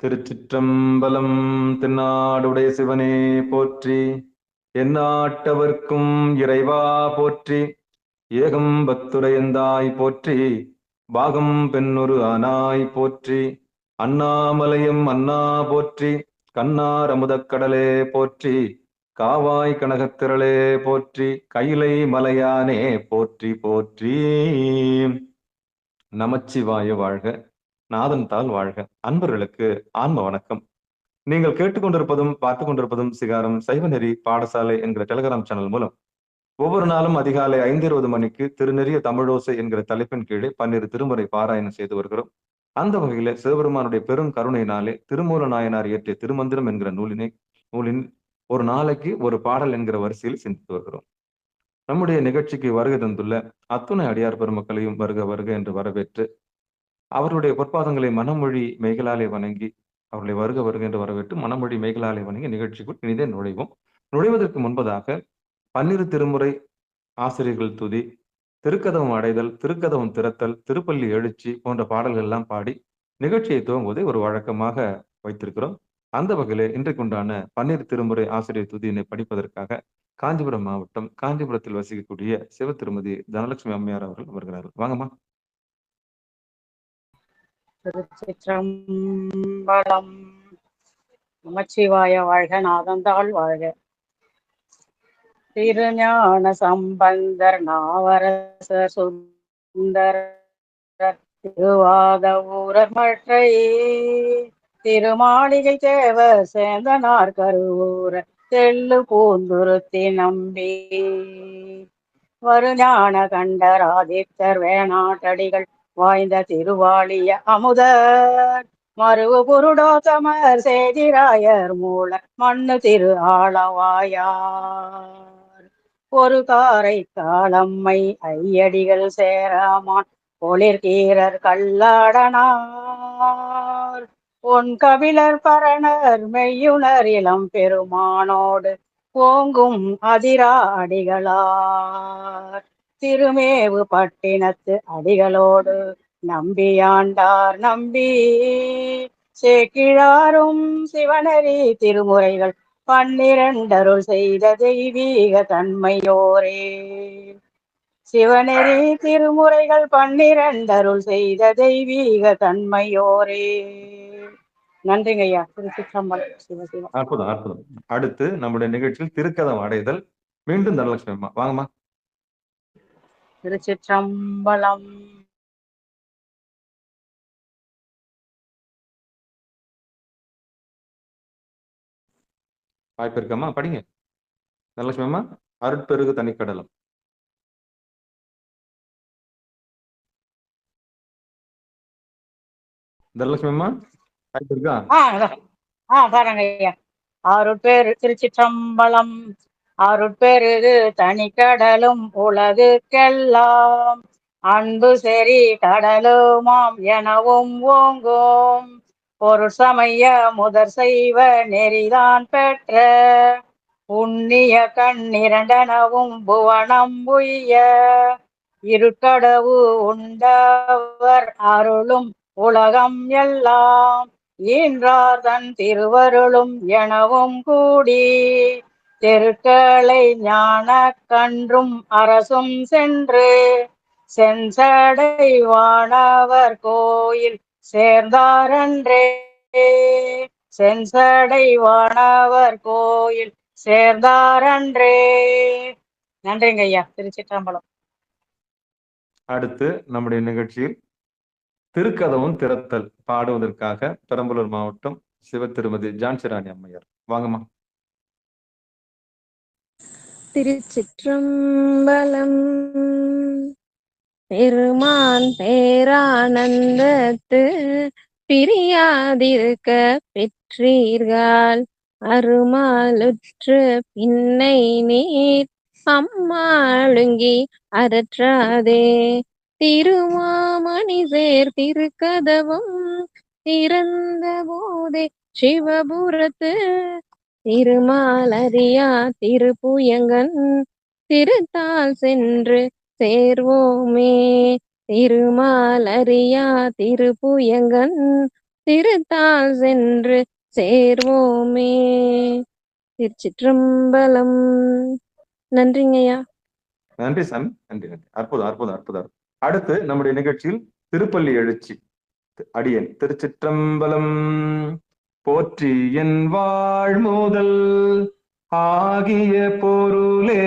திருச்சிற்றம்பலம். தென்னாடுடைய சிவனே போற்றி. எந்நாட்டவர்க்கும் இறைவா போற்றி. ஏகம்பத்துரையந்தாய் போற்றி. பாகம் பெண்ணொரு ஆனாய் போற்றி. அண்ணாமலையும் அண்ணா போற்றி. கண்ணார் அமுதக்கடலே போற்றி. காவாய் கனகத்திரளே போற்றி. கைலை மலையானே போற்றி போற்றி. நமச்சிவாய வாழ்க. நாதன் தாள் வாழ்க. அன்பர்களுக்கு ஆன்ம வணக்கம். நீங்கள் கேட்டுக்கொண்டிருப்பதும் பார்த்துக் கொண்டிருப்பதும் சிகாரம் சைவநெறி பாடசாலை என்கிற டெலிகிராம் சேனல் மூலம் ஒவ்வொரு நாளும் அதிகாலை 5:20 மணிக்கு திருநெறிய தமிழோசை என்கிற தலைப்பின் கீழே 12 திருமுறை பாராயணம் செய்து வருகிறோம். அந்த வகையில சிவபெருமானுடைய பெரும் கருணையினாலே திருமூல நாயனார் இயற்றிய திருமந்திரம் என்கிற நூலின் ஒரு நாளைக்கு ஒரு பாடல் என்கிற வரிசையில் சிந்தித்து வருகிறோம். நம்முடைய நிகழ்ச்சிக்கு வருகை தந்துள்ள அத்துணை அடியார் பெருமக்களையும் வருக வருக என்று வரவேற்று அவருடைய பொற்பாதங்களை மனமொழி மெய்களாலே வணங்கி அவர்களை வருக வருக என்று வரவேற்று மனமொழி மெய்களாலே வணங்கி நிகழ்ச்சிக்குள் இனிதே நுழைவோம். நுழைவதற்கு முன்பதாக 12 திருமுறை ஆசிரியர்கள் துதி, திருக்கதவம் அடைதல், திருக்கதவம் திறத்தல், திருப்பள்ளி எழுச்சி போன்ற பாடல்கள் எல்லாம் பாடி நிகழ்ச்சியை துவங்குவதை ஒரு வழக்கமாக வைத்திருக்கிறோம். அந்த வகையிலே இன்றைக்குண்டான 12 திருமுறை ஆசிரியர் துதியினை படிப்பதற்காக காஞ்சிபுரம் மாவட்டம் காஞ்சிபுரத்தில் வசிக்கக்கூடிய சிவ திருமதி தனலட்சுமி அம்மையார் அவர்கள் வருகிறார்கள். வாங்கம்மா. திருச்சிற்றம்பலம். நமச்சிவாய வாழ்க. நாதந்தாள் வாழ்க. திருஞான சம்பந்தர் நாவரசர் சுந்தர திருவாத ஊரர் மற்றை திருமாளிகை தேவர் சேந்தனார் கருவூர தெல்லு பூந்துருத்தி நம்பி வருஞான கண்டர் ஆதித்தர் வேணாட்டடிகள் வாய்ந்த திருவாளிய அமுதர் மருவு புருடோத்தமர் சேதிராயர் மூல மண்ணு திரு ஆளவாயார் ஒரு காரை காலம்மை ஐயடிகள் சேராமான் ஒளிர்கீரர் கல்லாடனார் பொன் கபிலர் பரணர் மெய்யுணர் இளம் பெருமானோடு ஓங்கும் அதிரா அடிகளார் திருமேவு பட்டினத்து அடிகளோடு நம்பியாண்டார் நம்பி சேக்கிழாரும் சிவனரி திருமுறைகள் 12 அருள் செய்த தெய்வீக தன்மையோரே. சிவனரி திருமுறைகள் 12 அருள் செய்த தெய்வீக தன்மையோரே. நன்றிங்க ஐயா. திருச்சிற்றம்பலம். சிவசிவா. அற்புதம் அற்புதம். அடுத்து நம்முடைய நிகழ்ச்சியில் திருக்கதம் அடைதல். மீண்டும் தனலட்சுமி அம்மா வாங்கம்மா. திருச்சிற்றம்பலம். வாய்ப்பு இருக்கம்மா, படிங்க. தனலட்சுமி அம்மா. அருட்பெருகு தனிக்கடலம். தனலட்சுமி அம்மா வாய்ப்பு இருக்கா? பாருங்க ஐயா. அருட்பெரு திருச்சிற்றம்பலம். அருட்பெருகு தனிக்கடலும் உலகுக்கெல்லாம் அன்பு செறி கடலுமாம் எனவும் ஓங்கும் பொருட்சமய முதற் செய்வ நெறிதான் பெற்ற புண்ணிய கண்ணிரண்டனவும் புவனம் உய்ய இருட்கடவு உண்டவர் அருளும் உலகம் எல்லாம் ஈன்றார் தன் திருவருளும் எனவும் கூடி தெருக்களை ஞான கன்றும் அரசும் சென்று செஞ்சடை வானவர் கோயில் சேர்ந்தாரன்றே. செஞ்சடை வானவர் கோயில் சேர்ந்தாரன்றே. நன்றிங்க ஐயா. திருச்சிற்றம்பலம். அடுத்து நம்முடைய நிகழ்ச்சியில் திருக்கதவும் திறத்தல் பாடுவதற்காக பெரம்பலூர் மாவட்டம் சிவ திருமதி ஜான்சிராணி அம்மையார் வாங்கம்மா. திருச்சிற்றம்பலம். பெருமான் பேரானந்தத்து பிரியாதிருக்க பெற்றீர்கள் அருமாலுற்று பின்னை நீர் அம்மாளுங்கி அறற்றாதே திருமாமணி சேர் திருக்கதவும் திறந்த போதே சிவபுரத்து திருமாலரியா திருப்புயங்கன் திருத்தால் சென்று சேர்வோமே. திருமாலரியா திருப்புயங்கன் திருத்தால் சென்று சேர்வோமே. திருச்சிற்றம்பலம். நன்றிங்கய்யா. நன்றி சாமி, நன்றி நன்றி. அற்புதம் அற்புதம் அற்புதம். அடுத்து நம்முடைய நிகழ்ச்சியில் திருப்பள்ளி எழுச்சி. அடியேன் திருச்சிற்றம்பலம். போற்றி என் வாழ்முதல் ஆகிய பொருளே,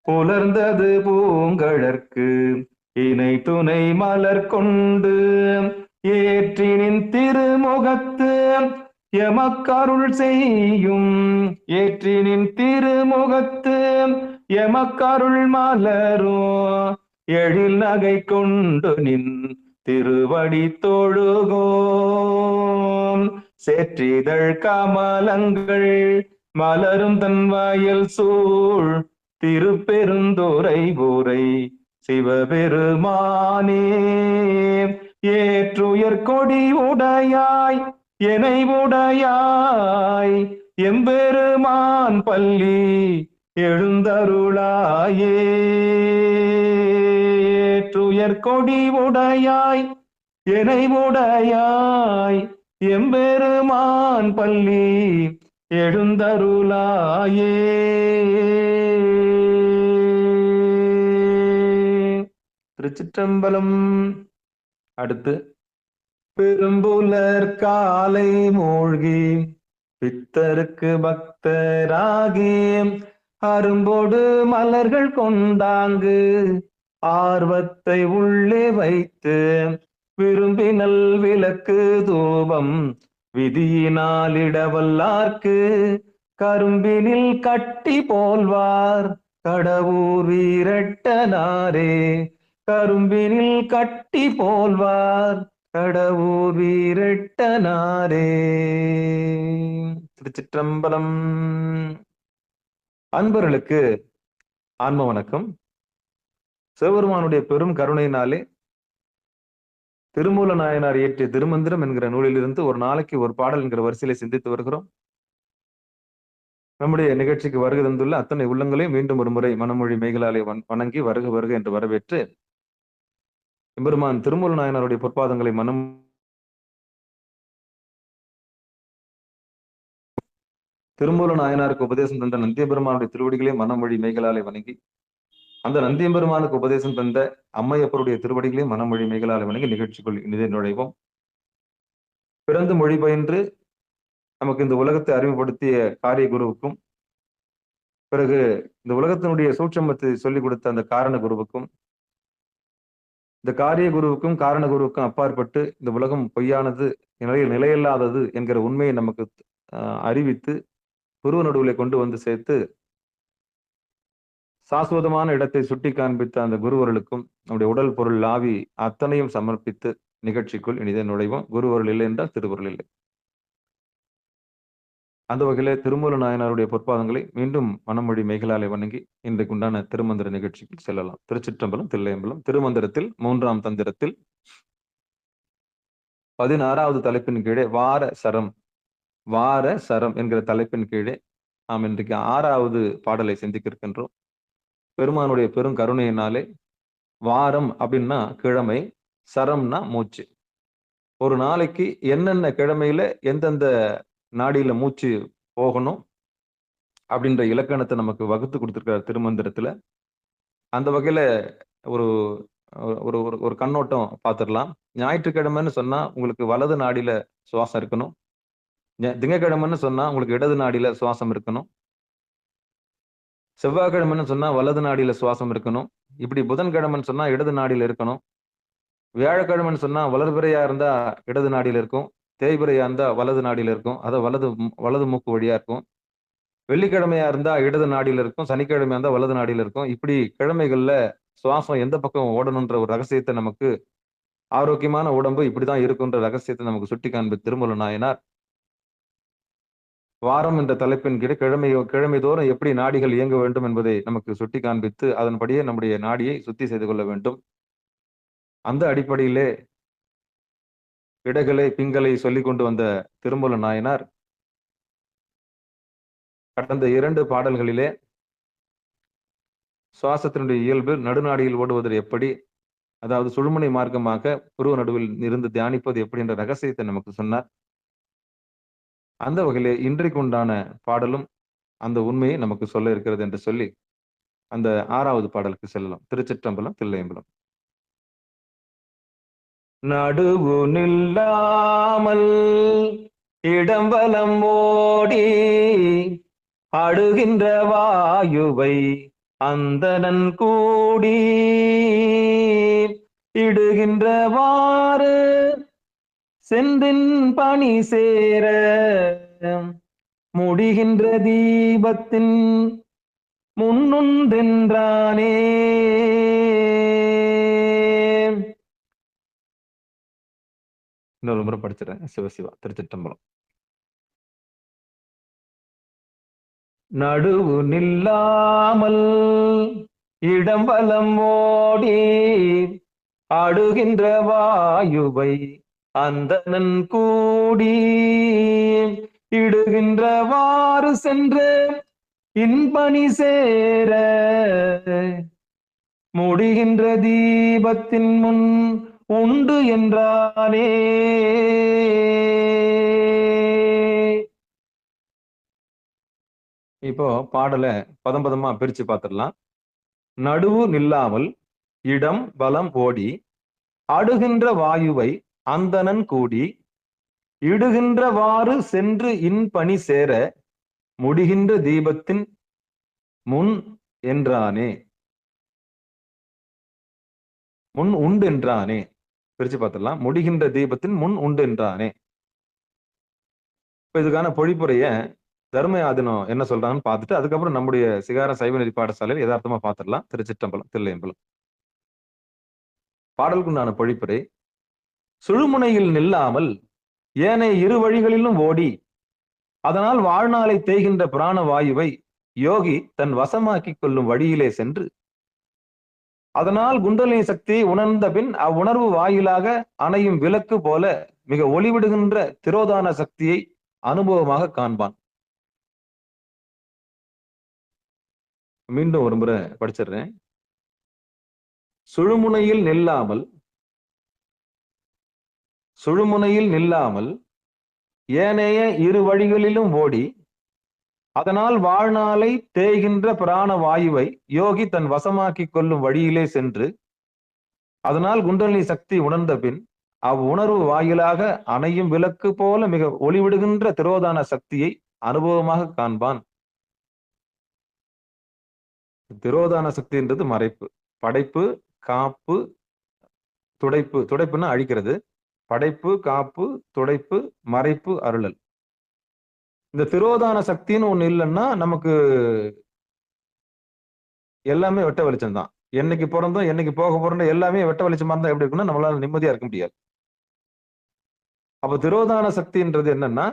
புலர்ந்தது பூங்கழற்கு இணை துணை மலர் கொண்டு ஏற்றினின் திருமுகத்து எமக்கருள் செய்யும். ஏற்றினின் திருமுகத்து எமக்கருள் மலரும் எழில் நகை கொண்டு நின் திருவடி தொழுகோம். சேற்றிதழ் கமலங்கள் மலரும் தன் வயல் சூழ் திருப்பெருந்துறை ஊரை சிவபெருமானே. ஏற்றுயர் கொடி உடையாய் எனை உடையாய் எம்பெருமான் பள்ளி எழுந்தருளாயே. ஏற்றுயர் கொடி உடையாய் எனை உடையாய் எம்பெருமான் பள்ளி எழுந்தருளாயே. திருச்சிற்றம்பலம். அடுத்து பெரும்புலர் காலை மூழ்கி பித்தருக்கு பக்தராகி அரும்போடு மலர்கள் கொண்டாங்கு ஆர்வத்தை உள்ளே வைத்து விரும்பினல் விளக்கு தூபம் விதியினாலிடவல்லார்க்கு கரும்பினில் கட்டி போல்வார் கடவுர் வீரட்டனாரே. கரும்பினில் கட்டி போல்வார் கடவுர் வீரட்டனாரே. திருச்சிற்றம்பலம். அன்பர்களுக்கு ஆன்ம வணக்கம். சிவபெருமானுடைய பெரும் கருணையினாலே திருமூல நாயனார் இயற்றிய திருமந்திரம் என்கிற நூலிலிருந்து ஒரு நாளைக்கு ஒரு பாடல் என்கிற வரிசையில சிந்தித்து வருகிறோம். நம்முடைய நிகழ்ச்சிக்கு வருகை தந்துள்ள அத்தனை உள்ளங்களையும் மீண்டும் ஒரு முறை மனமொழி மெய்களாலே வணங்கி வருக வருக என்று வரவேற்று எம்பெருமான் திருமூல நாயனாருடைய பொற்பாதங்களை திருமூல நாயனாருக்கு உபதேசம் தந்த நந்தியபெருமானுடைய திருவடிகளே மனமொழி மெய்களாலே வணங்கி அந்த நந்தியம்பெருமானுக்கு உபதேசம் தந்த அம்மையப்பருடைய திருவடிகளே மனமொழி மெய்களாலே வணங்கி நிகழ்ச்சிக்குள் இனிதே நுழைவோம். பிறந்து மொழி பயின்று நமக்கு இந்த உலகத்தை அறிமுகப்படுத்திய காரிய குருவுக்கும், பிறகு இந்த உலகத்தினுடைய சூட்சமத்தை சொல்லிக் கொடுத்த அந்த காரண குருவுக்கும், இந்த காரிய குருவுக்கும் காரண குருவுக்கும் அப்பாற்பட்டு இந்த உலகம் பொய்யானது, நிலையில்லாதது என்கிற உண்மையை நமக்கு அறிவித்து குரு நடுவிலே கொண்டு வந்து சேர்த்து சாஸ்வதமான இடத்தை சுட்டி காண்பித்த அந்த குருவர்களுக்கும் நம்முடைய உடல் பொருள் ஆவி அத்தனையும் சமர்ப்பித்து நிகழ்ச்சிக்குள் இனிதே நுழைவோம். குருவருள் இல்லை என்றால் திருவருள் இல்லை. அந்த வகையிலே திருமூல நாயனாருடைய பொற்பாதங்களை மீண்டும் மனமொழி மெய்களாலே வணங்கி இன்றைக்குண்டான திருமந்திர நிகழ்ச்சிக்கு செல்லலாம். திருச்சிற்றம்பலம் தில்லையம்பலம். திருமந்திரத்தில் 3ஆம் தந்திரத்தில் 16வது தலைப்பின் கீழே வார சரம் என்கிற தலைப்பின் கீழே நாம் இன்றைக்கு 6வது பாடலை சிந்திக்க இருக்கின்றோம். பெருமானுடைய பெரும் கருணையினாலே வாரம் அப்படின்னா கிழமை, சரம்னா மூச்சு. ஒரு நாளைக்கு என்னென்ன கிழமையில எந்தெந்த நாடியில மூச்சு போகணும் அப்படின்ற இலக்கணத்தை நமக்கு வகுத்து கொடுத்திருக்கார் திருமந்திரத்துல. அந்த வகையில ஒரு ஒரு ஒரு கண்ணோட்டம் பார்த்துடலாம். ஞாயிற்றுக்கிழமைன்னு சொன்னா உங்களுக்கு வலது நாடியில சுவாசம் இருக்கணும். திங்கக்கிழமைன்னு சொன்னா உங்களுக்கு இடது நாடியில சுவாசம் இருக்கணும். செவ்வாய்க்கிழமைன்னு சொன்னா வலது நாடியில சுவாசம் இருக்கணும். இப்படி புதன்கிழமைன்னு சொன்னா இடது நாடியில இருக்கணும். வியாழக்கிழமைன்னு சொன்னா வலதுபிறையா இருந்தா இடது நாடியில இருக்கும், தேய்பிறையா இருந்தா வலது நாடியில இருக்கும், அதை வலது மூக்கு வழியா இருக்கும். வெள்ளிக்கிழமையா இருந்தா இடது நாடியில இருக்கும், சனிக்கிழமையா இருந்தா வலது நாடியில இருக்கும். இப்படி கிழமைகள்ல சுவாசம் எந்த பக்கம் ஓடணுன்ற ஒரு ரகசியத்தை நமக்கு, ஆரோக்கியமான உடம்பு இப்படிதான் இருக்குன்ற ரகசியத்தை நமக்கு சுட்டி காண்பு திருமூல நாயனார் வாரம் என்ற தலைப்பின் கீழ் கிழமை தோறும் எப்படி நாடிகள் இயங்க வேண்டும் என்பதை நமக்கு சுட்டி காண்பித்து அதன்படியே நம்முடைய நாடியை சுத்தி செய்து கொள்ள வேண்டும். அந்த அடிப்படையிலே இடகளை பிங்களை சொல்லிக் கொண்டு வந்த திருமூல நாயனார் கடந்த 2 பாடல்களிலே சுவாசத்தினுடைய இயல்பு, நடுநாடியில் ஓடுவது எப்படி, அதாவது சுழுமுனை மார்க்கமாக புருவ நடுவில் இருந்து தியானிப்பது எப்படி என்ற ரகசியத்தை நமக்கு சொன்னார். அந்த வகையிலே இன்றைக்கு உண்டான பாடலும் அந்த உண்மையை நமக்கு சொல்ல இருக்கிறது என்று சொல்லி அந்த 6வது பாடலுக்கு செல்லலாம். திருச்சிற்றம்பலம், தில்லையம்பலம். நடுவு நில்லாமல் இடம்பலம் ஓடி அடுகின்ற வாயுவை அந்தணன் கூடி இடுகின்றவாறு சென்றின் பணி சேர முடிகின்ற தீபத்தின் முன்னுண்டென்றானே. இன்னொரு முறை படிச்சிடறேன். சிவசிவா. திருச்சிற்றம்பலம். நடுவு நில்லாமல் இடம்பலம் ஓடி ஆடுகின்ற வாயுவை அந்தணன் கூடி இடுகின்றவாறு சென்று இன்பணி சேர முடிகின்ற தீபத்தின் முன் உண்டு என்றானே. இப்போ பாடலை பதம் பதமா பிரிச்சு பார்த்துடலாம். நடுவு நில்லாமல் இடம் பலம் ஓடி அடுகின்ற வாயுவை அந்தணன் கூடி இடுகின்றவாறு சென்று இன்பணி சேர முடிகின்ற தீபத்தின் முன் என்றானே. முன் உண்டு என்றானே. பிரிச்சு பார்த்துடலாம். முடிகின்ற தீபத்தின் முன் உண்டு என்றானே. இப்ப இதுக்கான பொழிப்புரைய தர்மயாதினம் என்ன சொல்றாங்கன்னு பார்த்துட்டு அதுக்கப்புறம் நம்முடைய சிகார சைவநெறி பாடசாலையில் யதார்த்தமா பார்த்துடலாம். திருச்சிற்றம்பலம், தில்லையம்பலம். பாடலுக்குண்டான பொழிப்புரை. சுழுமுனையில் நில்லாமல் ஏனைய இரு வழிகளிலும் ஓடி அதனால் வாழ்நாளை தேய்கின்ற பிராண வாயுவை யோகி தன் வசமாக்கிக் கொள்ளும் வழியிலே சென்று அதனால் குண்டலினி சக்தியை உணர்ந்த பின் அவ்வுணர்வு வாயிலாக அணையும் விளக்கு போல மிக ஒளிவிடுகின்ற திரோதான சக்தியை அனுபவமாக காண்பான். மீண்டும் ஒரு முறை படிச்சிடுறேன். சுழுமுனையில் நில்லாமல் ஏனைய இரு வழிகளிலும் ஓடி அதனால் வாழ்நாளை தேய்கின்ற பிராண வாயுவை யோகி தன் வசமாக்கிக் கொள்ளும் வழியிலே சென்று அதனால் குண்டலினி சக்தி உணர்ந்த பின் அவ்வுணர்வு வாயிலாக அணையும் விளக்கு போல மிக ஒளிவிடுகின்ற திரோதான சக்தியை அனுபவமாக காண்பான். திரோதான சக்தின்றது மறைப்பு, படைப்பு, காப்பு, துடைப்பு. துடைப்புன்னா அழிக்கிறது. படைப்பு, காப்பு, துடைப்பு, மறைப்பு, அருளல். இந்த திரோதான சக்தின்னு ஒண்ணு இல்லைன்னா நமக்கு எல்லாமே வெட்ட வெளிச்சம் தான். என்னைக்கு பிறந்தோம் என்னைக்கு போக போறோம் எல்லாமே வெட்ட வெளிச்சமா இருந்தா எப்படி இருக்குன்னா நம்மளால நிம்மதியா இருக்க முடியாது. அப்ப திரோதான சக்தின்றது என்னன்னா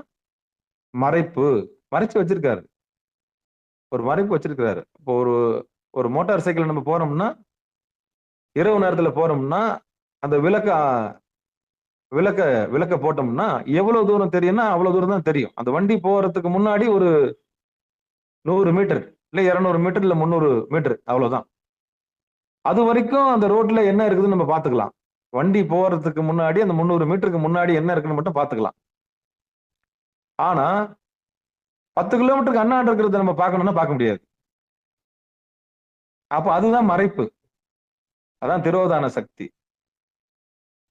மறைப்பு. மறைச்சு வச்சிருக்காரு, ஒரு மறைப்பு வச்சிருக்கிறாரு. இப்போ ஒரு மோட்டார் சைக்கிள் நம்ம போறோம்னா இரவு நேரத்துல போறோம்னா அந்த விளக்க போட்டோம்னா எவ்வளவு தூரம் தெரியும்னா அவ்வளவு தூரம் தான் தெரியும். அந்த வண்டி போறதுக்கு முன்னாடி ஒரு 100 மீட்டர் இல்ல 200 மீட்டர் இல்ல 300 மீட்டர் அவ்வளவுதான். அது வரைக்கும் அந்த ரோட்ல என்ன இருக்குதுன்னு நம்ம பாத்துக்கலாம். வண்டி போறதுக்கு முன்னாடி அந்த 300 மீட்டருக்கு முன்னாடி என்ன இருக்குன்னு மட்டும் பாத்துக்கலாம். ஆனா 10 கிலோமீட்டருக்கு அண்ணாண்டு இருக்கிறத நம்ம பார்க்கணும்னா பார்க்க முடியாது. அப்ப அதுதான் மறைப்பு, அதான் திரோதான சக்தி.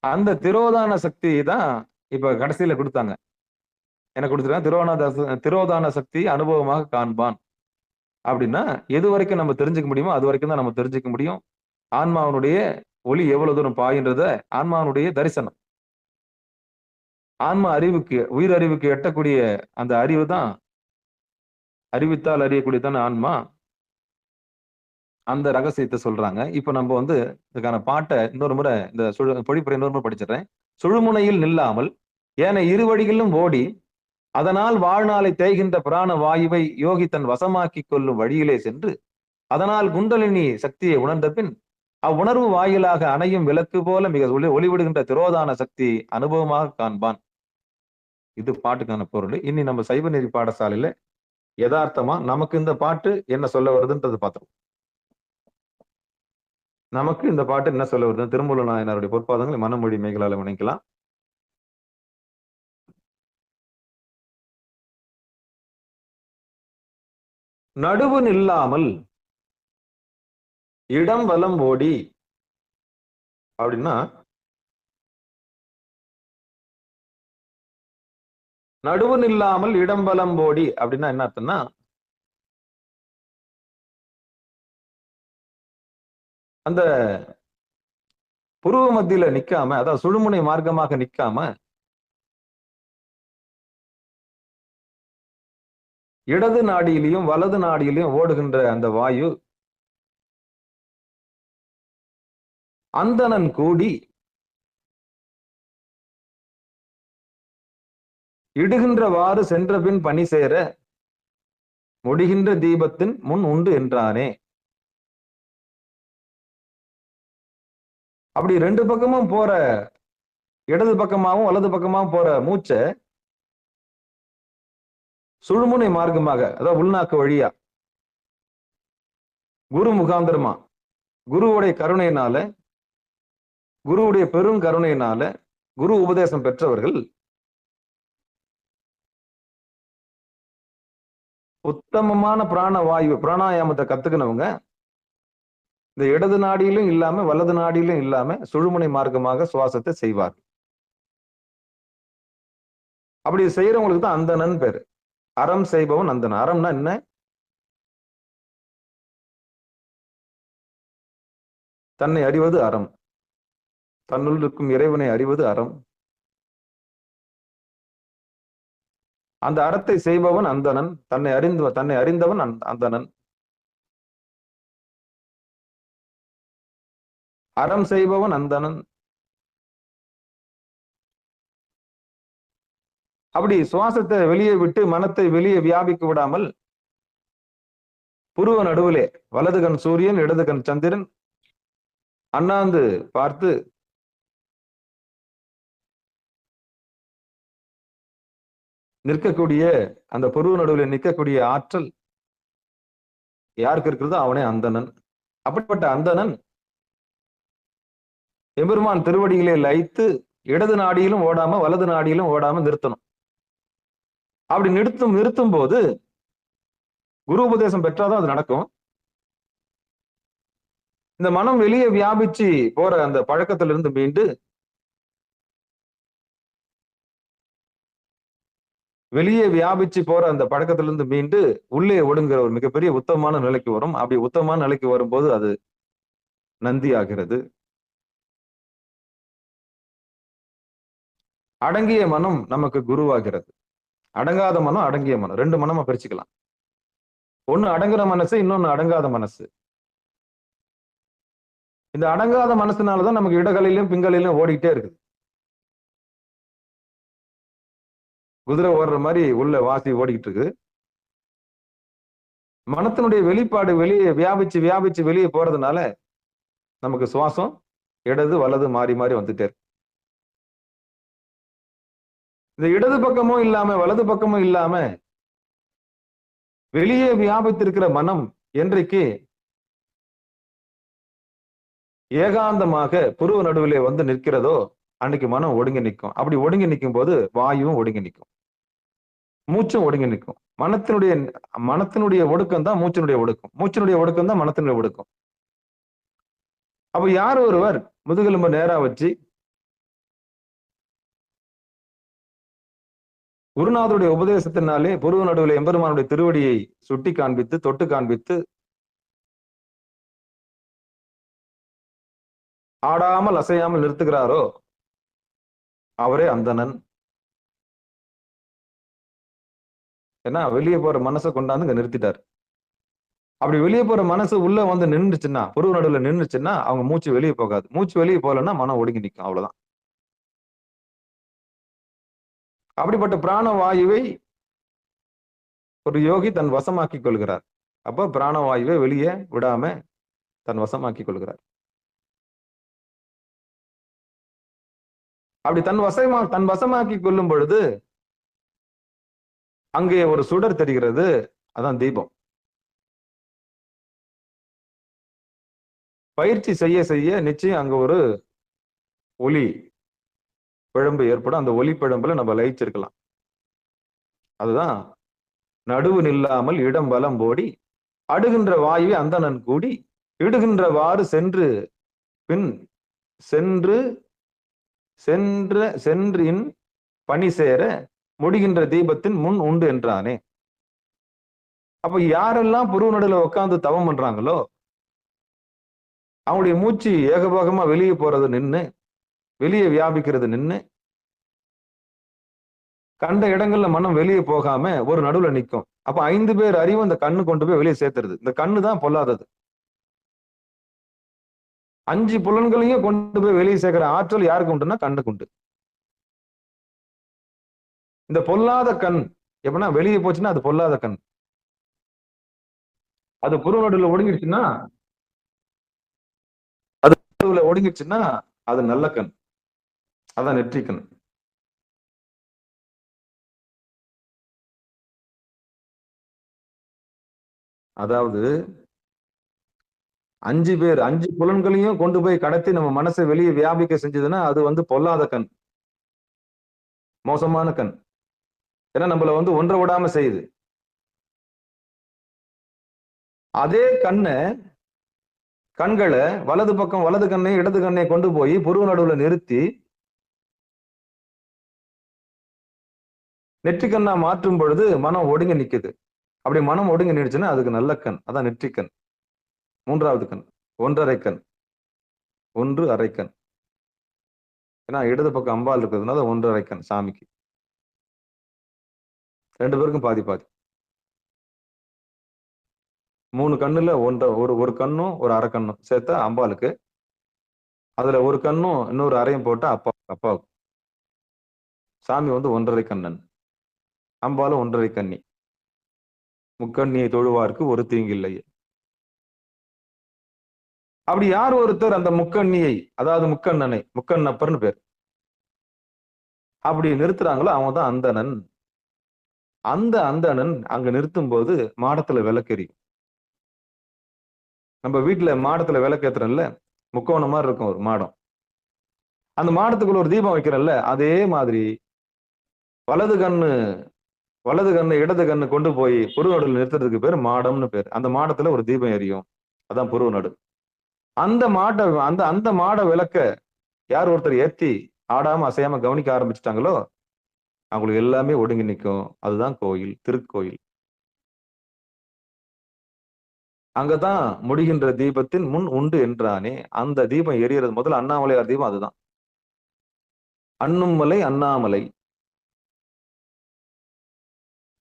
அந்த திரோதான சக்தி தான் இப்ப கடைசியில கொடுத்தாங்க. என்ன கொடுத்துருக்காங்க? திரோதான சக்தி அனுபவமாக காண்பான். அப்படின்னா எது வரைக்கும் நம்ம தெரிஞ்சுக்க முடியுமோ அது வரைக்கும் தான் நம்ம தெரிஞ்சுக்க முடியும். ஆன்மாவனுடைய ஒளி எவ்வளவு தூரம் பாயின்றத ஆன்மாவனுடைய தரிசனம், ஆன்மா அறிவுக்கு, உயிர் அறிவுக்கு எட்டக்கூடிய அந்த அறிவு தான், அறிவித்தால் அறியக்கூடியதான ஆன்மா. அந்த ரகசியத்தை சொல்றாங்க. இப்ப நம்ம இதுக்கான பாட்டை இன்னொரு முறை இந்த பொழிப்புரை இன்னொரு முறை படிச்சிடுறேன். சுழுமுனையில் நில்லாமல் ஏன இரு வழிகளிலும் ஓடி அதனால் வாழ்நாளை தேய்கின்ற பிராண வாயுவை யோகி தன் வசமாக்கிக் கொள்ளும் வழியிலே சென்று அதனால் குண்டலினி சக்தியை உணர்ந்த பின் அவ்வுணர்வு வாயிலாக அணையும் விளக்கு போல மிக ஒளிவிடுகின்ற திரோதான சக்தி அனுபவமாக காண்பான். இது பாட்டுக்கான பொருள். இனி நம்ம சைவ நெறி பாடசாலையில யதார்த்தமா நமக்கு இந்த பாட்டு என்ன சொல்ல வருதுன்றது பார்த்தோம். நமக்கு இந்த பாட்டு என்ன சொல்ல வருது? திருமூல நாயனாருடைய பொற்பாதங்களை மனமொழி மேகலால வணங்கலாம். நடுவு நில்லாமல் இடம் வலம் ஓடி அப்படின்னா, நடுவு நில்லாமல் இடம் வலம் ஓடி அப்படின்னா என்ன அர்த்தம்னா, அந்த புருவ மத்தியில நிக்காம, அதாவது சுழுமுனை மார்க்கமாக நிக்காம, இடது நாடியிலையும் வலது நாடியிலையும் ஓடுகின்ற அந்த வாயு அந்தணன் கூடி இடுகின்றவாறு சென்றபின் பணி சேர முடிகின்ற தீபத்தின் முன் உண்டு என்றானே. அப்படி ரெண்டு பக்கமும் போற, இடது பக்கமாவும் வலது பக்கமாவும் போற மூச்ச சுழுமுனை மார்க்கமாக, அதாவது உள்நாக்கு வழியா, குரு முகாந்திரமா, குருவுடைய கருணையினால, குருவுடைய பெரும் கருணையினால, குரு உபதேசம் பெற்றவர்கள் உத்தமமான பிராண வாயு பிராணாயாமத்தை கத்துக்கினவங்க இந்த இடது நாடியிலும் இல்லாம வலது நாடியிலும் இல்லாம சுழுமுனை மார்க்கமாக சுவாசத்தை செய்வார். அப்படி செய்யறவங்களுக்கு தான் அந்தணன் பேரு. அறம் செய்பவன் அந்தணன். அறம்னா என்ன? தன்னை அறிவது அறம். தன்னுள் இருக்கும் இறைவனை அறிவது அறம். அந்த அறத்தை செய்பவன் அந்தணன். தன்னை அறிந்தவன் அந்தணன். அறம் செய்பவன் அந்தணன். அப்படி சுவாசத்தை வெளியே விட்டு மனத்தை வெளியே வியாபிக்க விடாமல் புருவ நடுவிலே வலது கண் சூரியன், இடது கண் சந்திரன் அண்ணாந்து பார்த்து நிற்கக்கூடிய அந்த புருவ நடுவில் நிற்கக்கூடிய ஆற்றல் யாருக்கு இருக்கிறதோ அவனே அந்தணன். அப்படிப்பட்ட அந்தணன் எம்பெருமான் திருவடியிலே லயித்து இடது நாடியிலும் ஓடாம வலது நாடியிலும் ஓடாம நிறுத்தணும். அப்படி நிறுத்தும் போது குரு உபதேசம் பெற்றாதான் அது நடக்கும். இந்த மனம் வெளியே வியாபிச்சு போற அந்த பழக்கத்திலிருந்து மீண்டு வெளியே வியாபிச்சு போற அந்த பழக்கத்திலிருந்து மீண்டு உள்ளே ஒடுங்குற ஒரு மிகப்பெரிய உத்தமமான நிலைக்கு வரும். அப்படி உத்தமமான நிலைக்கு வரும்போது அது நந்தி ஆகிறது. அடங்கிய மனம் நமக்கு குருவாகிறது. அடங்காத மனம், அடங்கிய மனம், ரெண்டு மனமா பிரிச்சுக்கலாம். ஒண்ணு அடங்குற மனசு, இன்னொன்னு அடங்காத மனசு. இந்த அடங்காத மனசுனாலதான் நமக்கு இடகளிலும் பிங்களிலும் ஓடிக்கிட்டே இருக்குது. குதிரை ஓடுற மாதிரி உள்ள வாசி ஓடிக்கிட்டு இருக்கு. மனத்தினுடைய வெளிப்பாடு வெளியே வியாபிச்சு வெளியே போறதுனால நமக்கு சுவாசம் இடது வலது மாறி மாறி வந்துட்டே இருக்கு. இந்த இடது பக்கமும் இல்லாம வலது பக்கமும் இல்லாம வெளியே வியாபித்திருக்கிற மனம் என்றைக்கு ஏகாந்தமாக புருவ நடுவிலே வந்து நிற்கிறதோ அன்னைக்கு மனம் ஒடுங்கி நிற்கும். அப்படி ஒடுங்கி நிற்கும் போது வாயுவும் ஒடுங்கி நிற்கும், மூச்சும் ஒடுங்கி நிற்கும். மனத்தினுடைய ஒடுக்கம் தான் மூச்சினுடைய ஒடுக்கம், மூச்சினுடைய ஒடுக்கம் தான் மனத்தினுடைய ஒடுக்கம். அப்ப யார் ஒருவர் முதுகெலும்பு நேரா வச்சு குருநாதருடைய உபதேசத்தினாலே புருவ நடுவில் எம்பெருமானுடைய திருவடியை சுட்டி காண்பித்து தொட்டு காண்பித்து ஆடாமல் அசையாமல் நிறுத்துகிறாரோ அவரே அந்தணன். ஏன்னா வெளியே போற மனசை கொண்டாந்து இங்க நிறுத்திட்டார். அப்படி வெளியே போற மனசு உள்ள வந்து நின்றுச்சுன்னா, புருவ நடுவில் நின்றுச்சுன்னா அவங்க மூச்சு வெளியே போகாது. மூச்சு வெளியே போகலன்னா மனம் ஒடுங்கி நிற்கும், அவ்வளவுதான். அப்படிப்பட்ட பிராண வாயுவை ஒரு யோகி தன் வசமாக்கி கொள்கிறார். அப்ப பிராணவாயுவை வெளியே விடாம தன் வசமாக்கி கொள்கிறார். அப்படி தன் வசமாக்கி கொள்ளும் பொழுது அங்கே ஒரு சுடர் தெரிகிறது, அதான் தீபம். பயிற்சி செய்ய செய்ய நிச்சயம் அங்க ஒரு ஒலி பிழம்பு ஏற்படும். அந்த ஒலி பிழம்புல நம்ம லயிச்சிருக்கலாம். அதுதான் நடுவு நில்லாமல் இடம் வலம் போடி அடுகின்ற வாயுவை அந்தணன் கூடி இடுகின்றவாறு சென்று பின் சென்று சென்றின் பணி சேர முடிகின்ற தீபத்தின் முன் உண்டு என்றானே. அப்ப யாரெல்லாம் புருவ நடுல உட்கார்ந்து தவம் பண்றாங்களோ அவங்களுடைய மூச்சு ஏகபோகமா வெளியே போறது நின்னு, வெளியே வியாபிக்கிறது நின்னு, கண்ட இடங்கள்ல மனம் வெளியே போகாம ஒரு நடுவுல நிற்கும். அப்ப 5 பேர் அறிவு அந்த கண்ணு கொண்டு போய் வெளியே சேர்த்துருது. இந்த கண்ணு தான் பொல்லாதது. 5 புலன்களையும் கொண்டு போய் வெளியே சேர்க்கிற ஆற்றல் யாருக்கு உண்டுன்னா கண்ணுக்கு உண்டு. இந்த பொல்லாத கண் எப்படின்னா வெளியே போச்சுன்னா அது பொல்லாத கண். அது புருவ நடுவுல ஒடுங்கிடுச்சுன்னா ஒடுங்கிடுச்சுன்னா அது நல்ல கண். அதான் நெற்றிக்கண். அதாவது 5 பேர் 5 புலன்களையும் கொண்டு போய் கடத்தி நம்ம மனசை வெளியே வியாபிக்க செஞ்சதுன்னா அது பொல்லாத கண், மோசமான கண். ஏன்னா நம்மள ஒன்றை விடாம செய்யுது. அதே கண்களை வலது பக்கம் வலது கண்ணை இடது கண்ணை கொண்டு போய் புருவ நடுவுல நிறுத்தி நெற்றிக்கண்ணா மாற்றும் பொழுது மனம் ஒடுங்கி நிக்குது. அப்படி மனம் ஒடுங்கி நின்றுச்சுன்னா அதுக்கு நல்ல கண். அதான் நெற்றிக்கண். 3வது கண் ஒன்றரை கண், 1 அரை கண். ஏன்னா இடது பக்கம் அம்பாள் இருக்கிறதுனால 1 அரை கண் சாமிக்கு. 2 பேருக்கும் பாதி பாதி. 3 கண்ணுல ஒரு கண்ணும் ஒரு அரை கண்ணும் சேர்த்தா அம்பாளுக்கு, அதுல ஒரு கண்ணும் இன்னொரு அறையும் போட்டா அப்பாவுக்கு. சாமி 1 கண்ணன், அம்பாலும் 1 கண்ணி. முக்கண்ணியை தொழுவார்க்கு ஒரு தீங்கில்லையே. அப்படி யார் ஒருத்தர் அந்த முக்கண்ணியை, அதாவது முக்கண்ணனை, முக்கண்ணப்பர்னு பேர், அப்படி நிறுத்துறாங்களோ அவன் தான் அந்தணன். அந்த அந்தணன் அங்க நிறுத்தும் போது மாடத்துல விளக்கெரியும். நம்ம வீட்டுல மாடத்துல விளக்கேத்துறோம்ல, முக்கோணம் மாதிரி இருக்கும் ஒரு மாடம். அந்த மாடத்துக்குள்ள ஒரு தீபம் வைக்கிறோம்ல, அதே மாதிரி வலது கண்ணு இடது கண்ணு கொண்டு போய் புருவ நடுவில் நிறுத்துறதுக்கு பேர் மாடம்னு பேர். அந்த மாடத்துல ஒரு தீபம் எரியும். அதான் புருவ நடு. அந்த மாட விளக்க யார் ஒருத்தர் ஏத்தி ஆடாம அசையாம கவனிக்க ஆரம்பிச்சுட்டாங்களோ அவங்களுக்கு எல்லாமே ஒடுங்கி நிற்கும். அதுதான் கோயில், திருக்கோயில். அங்கதான் முடிகின்ற தீபத்தின் முன் உண்டு என்றானே. அந்த தீபம் எரியறது முதல்ல அண்ணாமலையார் தீபம். அதுதான் அண்ணுமலை அண்ணாமலை.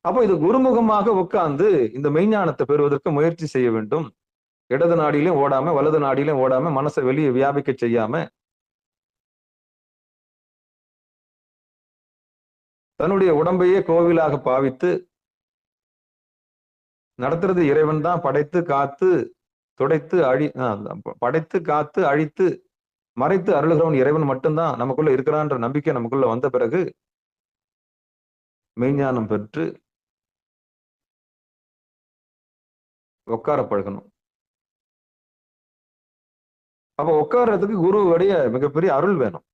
அப்போ இது குருமுகமாக உட்கார்ந்து இந்த மெய்ஞானத்தை பெறுவதற்கு முயற்சி செய்ய வேண்டும். இடது நாடியிலும் ஓடாம வலது நாடியிலும் ஓடாம மனசை வெளியே வியாபிக்க செய்யாம தன்னுடைய உடம்பையே கோவிலாக பாவித்து நடத்துறது இறைவன் தான். படைத்து காத்து துடைத்து படைத்து காத்து அழித்து மறைத்து அருளுகிறவன் இறைவன் மட்டும்தான் நமக்குள்ள இருக்கிறான்ற நம்பிக்கை நமக்குள்ள வந்த பிறகு மெய்ஞானம் பெற்று உட்கார பழகணும். அப்ப உட்கார்றதுக்கு குருவுடைய மிகப்பெரிய அருள் வேணும்.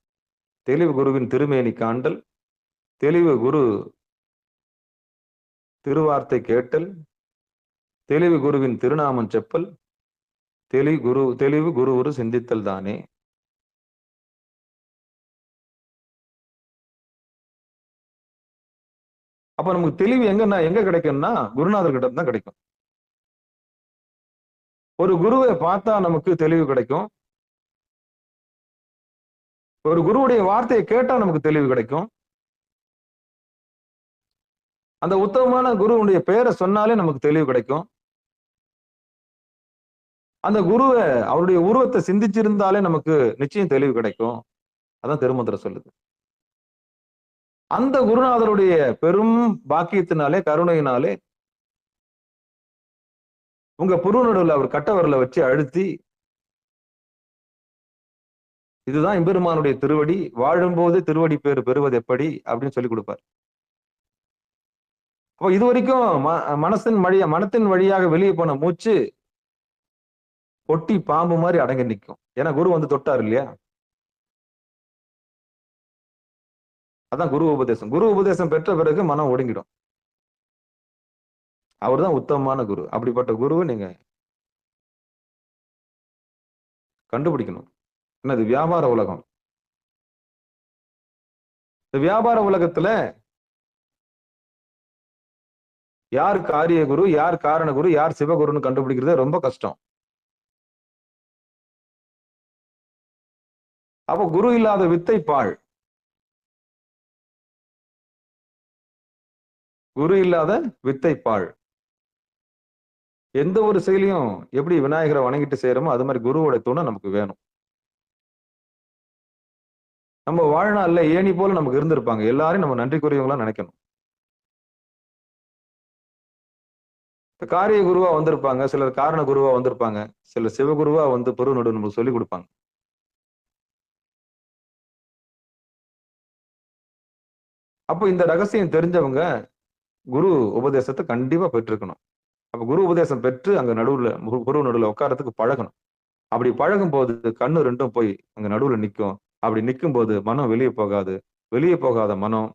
தெளிவு குருவின் திருமேனி காண்டல், தெளிவு குரு திருவார்த்தை கேட்டல், தெளிவு குருவின் திருநாமம் செப்பல், தெளிவு குரு ஒரு சிந்தித்தல் தானே. அப்ப நமக்கு தெளிவு எங்க கிடைக்கும்னா குருநாதர் கிட்ட தான் கிடைக்கும். ஒரு குருவை பார்த்தா நமக்கு தெளிவு கிடைக்கும். ஒரு குருவுடைய வார்த்தையை கேட்டா நமக்கு தெளிவு கிடைக்கும். அந்த உத்தமமான குருவுடைய பெயரை சொன்னாலே நமக்கு தெளிவு கிடைக்கும். அந்த குருவை அவருடைய உருவத்தை சிந்திச்சிருந்தாலே நமக்கு நிச்சயம் தெளிவு கிடைக்கும். அதான் திருமந்திரம் சொல்லுது. அந்த குருநாதருடைய பெரும் பாக்கியத்தினாலே கருணையினாலே உங்க புருவ நடுவில் அவர் கட்டவரில் வச்சு அழுத்தி, இதுதான் எம்பெருமானுடைய திருவடி, வாழும்போது திருவடி பேர் பெறுவது எப்படி அப்படின்னு சொல்லி கொடுப்பார். அப்போ இது வரைக்கும் மனத்தின் வழியாக வெளியே போன மூச்சு ஒட்டி பாம்பு மாதிரி அடங்கி நிற்கும். ஏன்னா குரு வந்து தொட்டார் இல்லையா? அதான் குரு உபதேசம். குரு உபதேசம் பெற்ற பிறகு மனம் ஒடுங்கிடும். அவர்தான் உத்தமமான குரு. அப்படிப்பட்ட குருவை நீங்க கண்டுபிடிக்கணும். என்னது வியாபார உலகம். இந்த வியாபார உலகத்துல யார் காரிய குரு, யார் காரண குரு, யார் சிவகுருன்னு கண்டுபிடிக்கிறது ரொம்ப கஷ்டம். அப்போ குரு இல்லாத வித்தை பாழ். குரு இல்லாத வித்தை பாழ். எந்த ஒரு செயலையும் எப்படி விநாயகரை வணங்கிட்டு செய்யறோமோ அது மாதிரி குருவோட துணை நமக்கு வேணும். நம்ம வாழ்நாள்ல ஏணி போல நமக்கு இருந்திருப்பாங்க. எல்லாரையும் நம்ம நன்றிக்குரியவங்களா நினைக்கணும். காரிய குருவா வந்திருப்பாங்க, சிலர் காரண குருவா வந்திருப்பாங்க, சிலர் சிவகுருவா வந்து பொருள் நடு நமக்கு சொல்லிக் கொடுப்பாங்க. அப்போ இந்த ரகசியம் தெரிஞ்சவங்க குரு உபதேசத்தை கண்டிப்பா பெற்றிருக்கணும். அப்ப குரு உபதேசம் பெற்று அங்க நடுவுல குரு நடுவுல உட்காரத்துக்கு பழகணும். அப்படி பழகும் போது கண்ணு ரெண்டும் போய் அங்க நடுவுல நிற்கும். அப்படி நிற்கும் போது மனம் வெளியே போகாது. வெளியே போகாத மனம்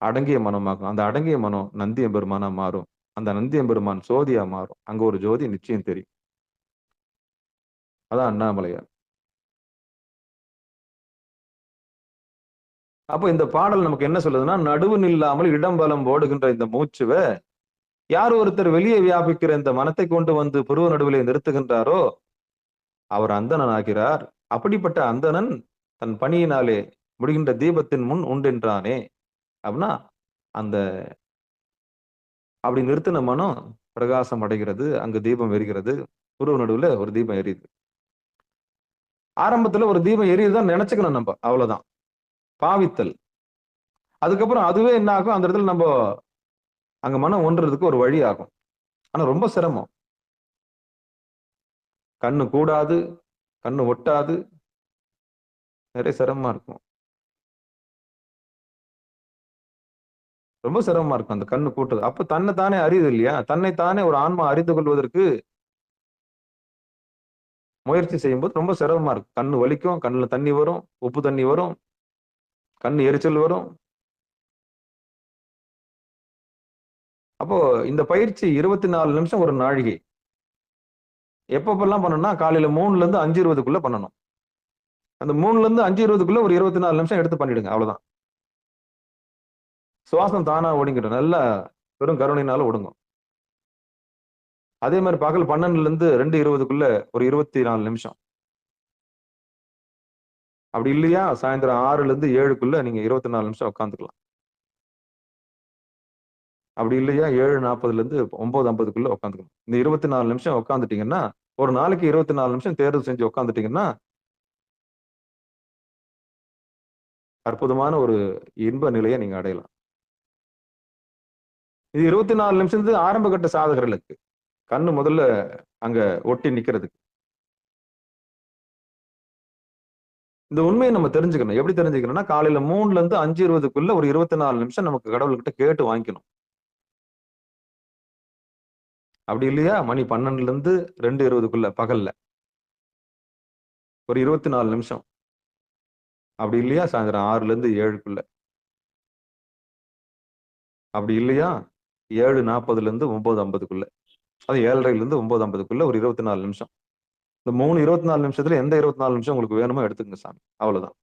அடங்கிய மனமாகும். அந்த அடங்கிய மனம் நந்தியம் பெருமானா மாறும். அந்த நந்தியம் பெருமான் சோதியா மாறும். அங்க ஒரு ஜோதி நிச்சயம் தெரியும். அதான் அண்ணாமலையார். அப்போ இந்த பாடல் நமக்கு என்ன சொல்லுதுன்னா, நடுவு நில்லாமல் இடம் பலம் ஓடுகின்ற இந்த மூச்சுவை யார் ஒருத்தர் வெளியே வியாபிக்கிற இந்த மனத்தை கொண்டு வந்து புருவ நடுவிலே நிறுத்துகின்றாரோ அவர் அந்தணன் ஆகிறார். அப்படிப்பட்ட அந்தணன் தன் பணியினாலே முடிகின்ற தீபத்தின் முன் உண்டென்றானே அப்படின்னா அந்த அப்படி நிறுத்தின மனம் பிரகாசம் அடைகிறது. அங்கு தீபம் எரிகிறது. புருவ நடுவுல ஒரு தீபம் எரியுது. ஆரம்பத்துல ஒரு தீபம் எரியுதுதான் நினைச்சுக்கணும் நம்ம, அவ்வளவுதான். பாவித்தல். அதுக்கப்புறம் அதுவே என்ன ஆகும், அந்த இடத்துல நம்ம அங்க மனம் ஒன்றதுக்கு ஒரு வழி ஆகும். ஆனா ரொம்ப சிரமம். கண்ணு கூடாது, கண்ணு ஒட்டாது, நிறைய சிரமமா இருக்கும். ரொம்ப சிரமமா இருக்கும் அந்த கண்ணு கூட்டுறது. அப்ப தன்னை தானே அறியுது இல்லையா? தன்னை தானே ஒரு ஆன்மா அறிந்து கொள்வதற்கு முயற்சி செய்யும்போது ரொம்ப சிரமமா இருக்கும். கண்ணு வலிக்கும், கண்ணுல தண்ணி வரும், உப்பு தண்ணி வரும், கண்ணு எரிச்சல் வரும். அப்போ இந்த பயிற்சி 24 நிமிஷம் ஒரு நாழிகை. எப்பப்பெல்லாம் பண்ணணும்னா காலையில 3ல இருந்து 5:20க்குள்ள பண்ணணும். அந்த 3ல இருந்து 5:20க்குள்ள ஒரு 24 நிமிஷம் எடுத்து பண்ணிடுங்க. அவ்வளவுதான். சுவாசம் தானா ஒடுங்கிடும். நல்லா பெரும் கருணையினால ஒடுங்கும். அதே மாதிரி பகல் 12ல இருந்து 2:20க்குள்ள ஒரு 24 நிமிஷம். அப்படி இல்லையா சாயந்தரம் 6ல இருந்து 7க்குள்ள நீங்க 24 நிமிஷம் உட்காந்துக்கலாம். அப்படி இல்லையா 7:40ல இருந்து 9:50க்குள்ள உட்காந்துக்கணும். இந்த 24 நிமிஷம் உட்காந்துட்டீங்கன்னா ஒரு நாளைக்கு 24 நிமிஷம் தேர்வு செஞ்சு உட்காந்துட்டீங்கன்னா அற்புதமான ஒரு இன்ப நிலையை நீங்க அடையலாம். இது 24 நிமிஷத்துக்கு ஆரம்ப கட்ட சாதகர்களுக்கு கண்ணு முதல்ல அங்க ஒட்டி நிக்கிறதுக்கு. இந்த உண்மையை நம்ம தெரிஞ்சுக்கணும். எப்படி தெரிஞ்சுக்கணும்னா காலையில 3ல இருந்து 5:20க்குள்ள ஒரு 24 நிமிஷம் நமக்கு கடவுள்கிட்ட கேட்டு வாங்கிக்கணும். அப்படி இல்லையா மணி 12ல இருந்து 2:20க்குள்ள பகல்ல ஒரு 24 நிமிஷம். அப்படி இல்லையா சாயந்தரம் 6ல இருந்து 7க்குள்ள. அப்படி இல்லையா 7:40ல இருந்து 9:50க்குள்ள. அது 7:30ல இருந்து 9:50க்குள்ள ஒரு 24 நிமிஷம். இந்த 3 24 நிமிஷத்துல எந்த 24 நிமிஷம் உங்களுக்கு வேணுமோ எடுத்துக்கங்க சாமி. அவ்வளவுதான்.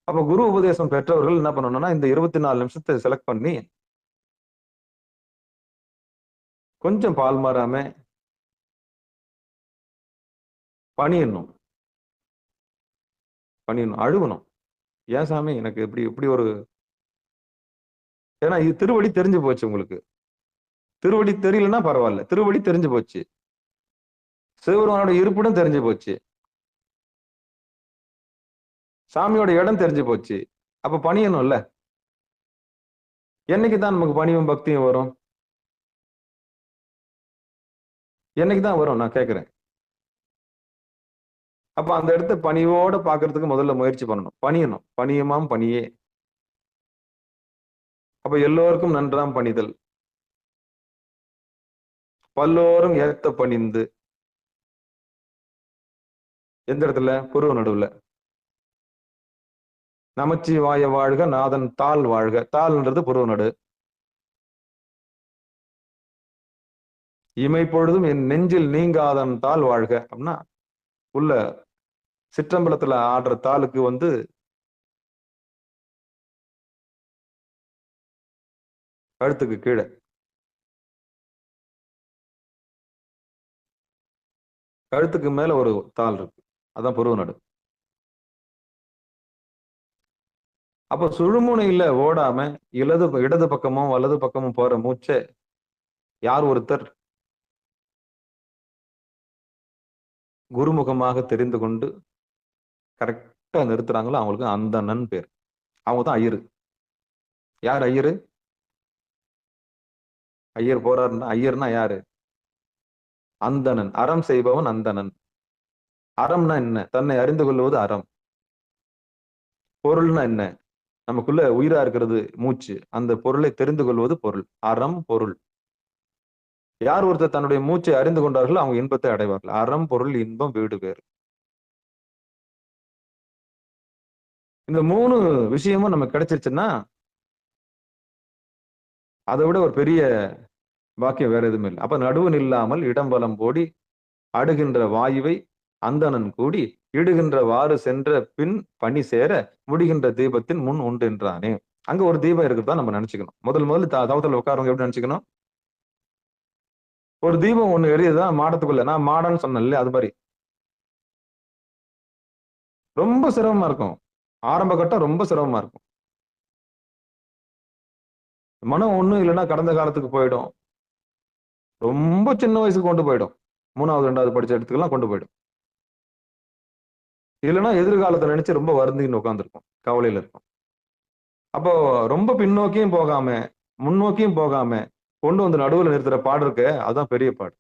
அப்ப குரு உபதேசம் பெற்றவர்கள் என்ன பண்ணணும்னா இந்த 24 நிமிஷத்தை செலக்ட் பண்ணி கொஞ்சம் பால் மாறாம பணியணும். அழுகணும். ஏன் சாமி எனக்கு இப்படி ஒரு ஏன்னா இது திருவடி தெரிஞ்சு போச்சு உங்களுக்கு. திருவடி தெரியலன்னா பரவாயில்ல. திருவடி தெரிஞ்சு போச்சு. சிவபெருமானோட இருப்பிடம் தெரிஞ்சு போச்சு. சாமியோட இடம் தெரிஞ்சு போச்சு. அப்ப பணியணும்ல. என்னைக்குதான் நமக்கு பணிவும் பக்தியும் வரும்? என்னைக்குதான் வரும் நான் கேட்கிறேன். அப்ப அந்த இடத்த பணிவோட பாக்குறதுக்கு முதல்ல முயற்சி பண்ணணும். பணியணும். பணியமாம் பணியே. அப்ப எல்லோருக்கும் நன்றாம் பணிதல். பல்லோரும் ஏத்த பணிந்து. எந்த இடத்துல? புருவ நடுவுல. நமச்சிவாய வாழ்க, நாதன் தாள் வாழ்க. தாள்ன்றது புருவ நடு. இமை பொழுதும் என் நெஞ்சில் நீங்காதன் தாள் வாழ்க அப்படின்னா உள்ள சிற்றம்பலத்துல ஆடுற தாளுக்கு வந்து கழுத்துக்கு கீழே, கழுத்துக்கு மேல ஒரு தாள் இருக்கு, அதான் புருவ நடு. அப்ப சுழுமுனையில ஓடாம இடது பக்கமும் வலது பக்கமும் போற மூச்சை யார் ஒருத்தர் குருமுகமாக தெரிந்து கொண்டு கரெக்டா நிறுத்துறாங்களோ அவங்களுக்கு அந்தணன் பேர். அவங்க தான் ஐயரு. யார் ஐயரு? ஐயர் போறாருன்னா ஐயர்னா யாரு? அந்தணன். அறம் செய்பவன் அந்தணன். அறம்னா என்ன? தன்னை அறிந்து கொள்வது அறம். பொருள்னா என்ன? நமக்குள்ள உயிரா இருக்கிறது மூச்சு. அந்த பொருளை தெரிந்து கொள்வது பொருள். அறம் பொருள். யார் ஒருத்தர் தன்னுடைய மூச்சை அறிந்து கொண்டார்களோ அவங்க இன்பத்தை அடைவார்கள். அறம் பொருள் இன்பம் வீடு பேர். இந்த 3 விஷயமும் நமக்கு கிடைச்சிருச்சுன்னா அதை விட ஒரு பெரிய வாக்கியம் வேற எதுவுமே இல்லை. அப்ப நடுவன் இல்லாமல் இடம்பலம் போடி அடுகின்ற வாயுவை அந்தணன் கூடி இடுகின்ற வாறு சென்ற பின் பணி சேர முடிகின்ற தீபத்தின் முன் உண்டு என்றானே. அங்க ஒரு தீபம் இருக்குதான் நம்ம நினைச்சுக்கணும். முதல்ல தவத்துல உட்காரவங்க எப்படி நினைச்சுக்கணும்? ஒரு தீபம் ஒண்ணு எரியுதுதான் மாடத்துக்குள்ள. நான் மாடன்னு சொன்னேன் இல்லையா, அது மாதிரி ரொம்ப சிரமமா இருக்கும். ஆரம்ப கட்டம் ரொம்ப சிரமமா இருக்கும். மனம் ஒண்ணும் இல்லைன்னா கடந்த காலத்துக்கு போயிடும். ரொம்ப சின்ன வயசுக்கு கொண்டு போயிடும். 3வது 2வது படிச்ச இடத்துக்கெல்லாம் கொண்டு போயிடும். இல்லைன்னா எதிர்காலத்தை நினைச்சு ரொம்ப வருந்தின்னு உட்காந்துருக்கும், கவலையில இருக்கும். அப்போ ரொம்ப பின்னோக்கியும் போகாம முன்னோக்கியும் போகாம கொண்டு வந்து நடுவில் நிறுத்துற பாடு இருக்க, அதுதான் பெரிய பாடு.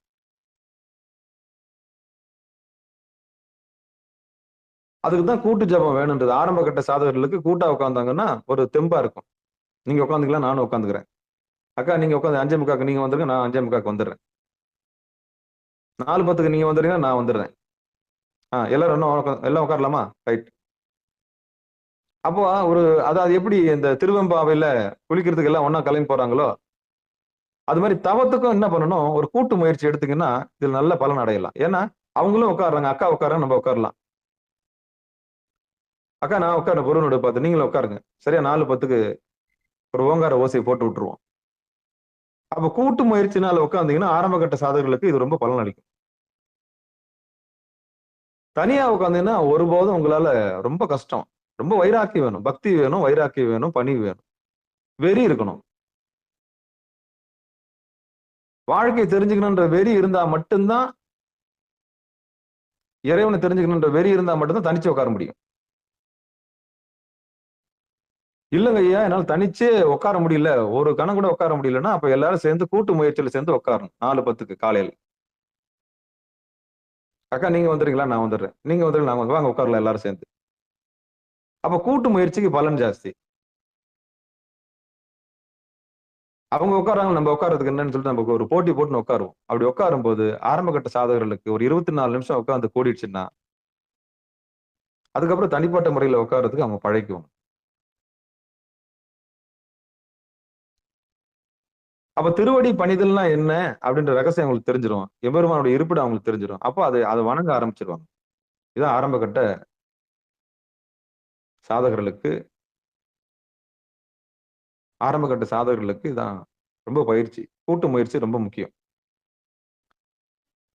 அதுக்குதான் கூட்டு ஜபம் வேணுன்றது. ஆரம்ப கட்ட சாதகர்களுக்கு கூட்டா உட்காந்தாங்கன்னா ஒரு தெம்பா இருக்கும். நீங்க உட்காந்துக்கலாம், நானும் உட்காந்துக்கிறேன். அக்கா நீங்க உட்காந்து 5:45 நீங்க வந்துருங்க, நான் 5:45 வந்துடுறேன். 4:10 நீங்க வந்துடுறீங்க, நான் வந்துடுறேன். எல்லாரும் எல்லாம் உட்காரலாமா? ரைட். அப்போ அதாவது எப்படி இந்த திருவெம்பாவையில குளிக்கிறதுக்கு எல்லாம் ஒன்னா கிளம்பி போறாங்களோ அது மாதிரி தவத்துக்கும் என்ன பண்ணணும், ஒரு கூட்டு முயற்சி எடுத்தீங்கன்னா இதுல நல்ல பலன் அடையலாம். ஏன்னா அவங்களும் உட்காடுறாங்க, அக்கா உட்கார நம்ம உட்காரலாம். அக்கா நான் உட்கார பொருளோட பார்த்து நீங்களும் உட்காருங்க. சரியா 4:10 ஒரு ஓங்கார ஓசையை போட்டு விட்டுருவோம். அப்ப கூட்டு முயற்சினால உட்காந்தீங்கன்னா ஆரம்ப கட்ட சாதகர்களுக்கு இது ரொம்ப பலன் அளிக்கும். தனியா உட்காந்தீங்கன்னா ஒருபோதும் உங்களால ரொம்ப கஷ்டம். ரொம்ப வைராக்கியம் வேணும், பக்தி வேணும், வைராக்கியம் வேணும், பணிவு வேணும், வெறி இருக்கணும். வாழ்க்கையை தெரிஞ்சுக்கணுன்ற வெறி இருந்தா மட்டும்தான், இறைவனை தெரிஞ்சுக்கணுன்ற வெறி இருந்தா மட்டும்தான் தனிச்சு உட்கார முடியும். இல்லங்க ஐயா என்னால தனிச்சே உட்கார முடியல, ஒரு கணம் கூட உட்கார முடியலன்னா அப்ப எல்லாரும் சேர்ந்து கூட்டு முயற்சியில சேர்ந்து உட்காரணும். 4:10 காலையில். அக்கா நீங்க வந்துடுறீங்களா? நான் வந்துடுறேன். நீங்க வந்துடுங்க, நான் வாங்க உட்காரலாம் எல்லாரும் சேர்ந்து. அப்ப கூட்டு முயற்சிக்கு பலன் ஜாஸ்தி. அவங்க உட்காராங்க, நம்ம உட்காரதுக்கு என்னன்னு சொல்லிட்டு நமக்கு ஒரு போட்டி போட்டு உட்காருவோம். அப்படி உட்காரும் போது ஆரம்ப கட்ட சாதகர்களுக்கு ஒரு 24 நிமிஷம் உட்கார்ந்து கூடிடுச்சுன்னா அதுக்கப்புறம் தனிப்பட்ட முறையில உட்கார்றதுக்கு அவங்க பழக்குவோம். அப்ப திருவடி பணிதல்னா என்ன அப்படின்ற ரகசியம் அவங்களுக்கு தெரிஞ்சிடும். எம்பெருமானுடைய இருப்பிடம் அவங்களுக்கு தெரிஞ்சிடும். அப்போ அதை வணங்க ஆரம்பிச்சிருவாங்க. இதான் ஆரம்ப கட்ட சாதகர்களுக்கு இதான் ரொம்ப பயிற்சி. கூட்டு முயற்சி ரொம்ப முக்கியம்.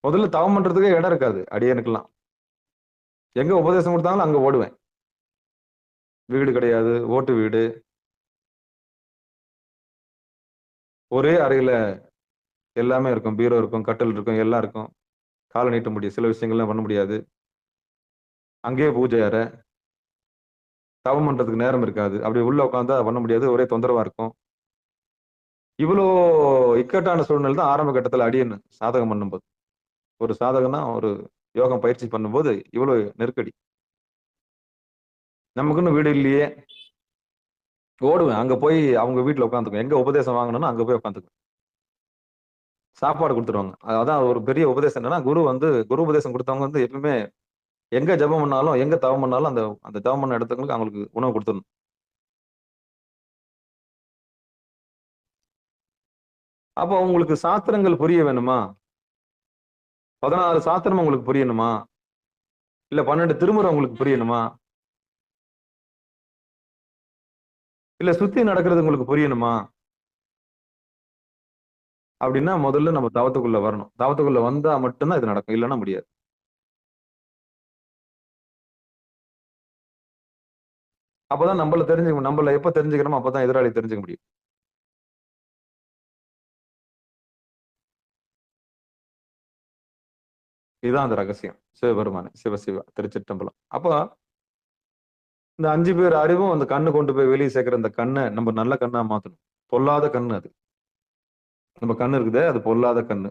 முதல்ல தவம் பண்றதுக்கே இடம் இருக்காது அடியனுக்கெல்லாம். எங்க உபதேசம் கொடுத்தாலும் அங்க ஓடுவேன். வீடு கிடையாது, ஓட்டு வீடு. ஒரே அறையில எல்லாமே இருக்கும். பீரோ இருக்கும், கட்டில் இருக்கும், எல்லாம் இருக்கும். காலை நீட்ட முடியும், சில விஷயங்கள்லாம் பண்ண முடியாது. அங்கேயே பூஜை அறை. தவம் பண்றதுக்கு நேரம் இருக்காது. அப்படி உள்ள உட்காந்தா பண்ண முடியாது, ஒரே தொந்தரவா இருக்கும். இவ்வளோ இக்கட்டான சூழ்நிலை தான் ஆரம்ப கட்டத்துல அடியன் சாதகம் பண்ணும்போது. ஒரு சாதகனா ஒரு யோகம் பயிற்சி பண்ணும்போது இவ்வளவு நெருக்கடி. நமக்குன்னு வீடு இல்லையே, ஓடுவேன். அங்க போய் அவங்க வீட்டுல உட்காந்துக்குவேன். எங்க உபதேசம் வாங்கணும்னா அங்க போய் உட்காந்துக்குவேன். சாப்பாடு கொடுத்துருவாங்க. அதான் ஒரு பெரிய உபதேசம் என்னன்னா, குரு உபதேசம் கொடுத்தவங்க வந்து எப்பவுமே எங்க ஜெபம் பண்ணாலும், எங்க தவம் பண்ணாலும் அந்த அந்த தவம் பண்ண இடத்துங்களுக்கு அவங்களுக்கு உணவு கொடுத்துடணும். அப்போ உங்களுக்கு சாஸ்திரங்கள் புரிய வேணுமா? 16 சாஸ்திரம் உங்களுக்கு புரியணுமா? இல்ல 12 திருமுறை உங்களுக்கு புரியணுமா? இல்ல சுத்தி நடக்கிறது உங்களுக்கு புரியணுமா? அப்படின்னா முதல்ல நம்ம தவத்துக்குள்ள வரணும். தவத்துக்குள்ள வந்தா மட்டும்தான் இது நடக்கும். இல்லன்னா முடியாது. அப்பதான் நம்மள எப்ப தெரிஞ்சுக்கிறோமோ அப்பதான் எதிராளி தெரிஞ்சுக்க முடியும். இதுதான் அந்த ரகசியம். சிவபெருமானே, சிவசிவா, திருச்சிற்றம்பலம். அப்போ இந்த 5 பேர் அறிவும் அந்த கண்ணு கொண்டு போய் வெளியே சேர்க்கிற அந்த கண்ணை நம்ம நல்ல கண்ணா மாத்தணும். பொல்லாத கண்ணு அது. நம்ம கண்ணு இருக்குதே அது பொல்லாத கண்ணு.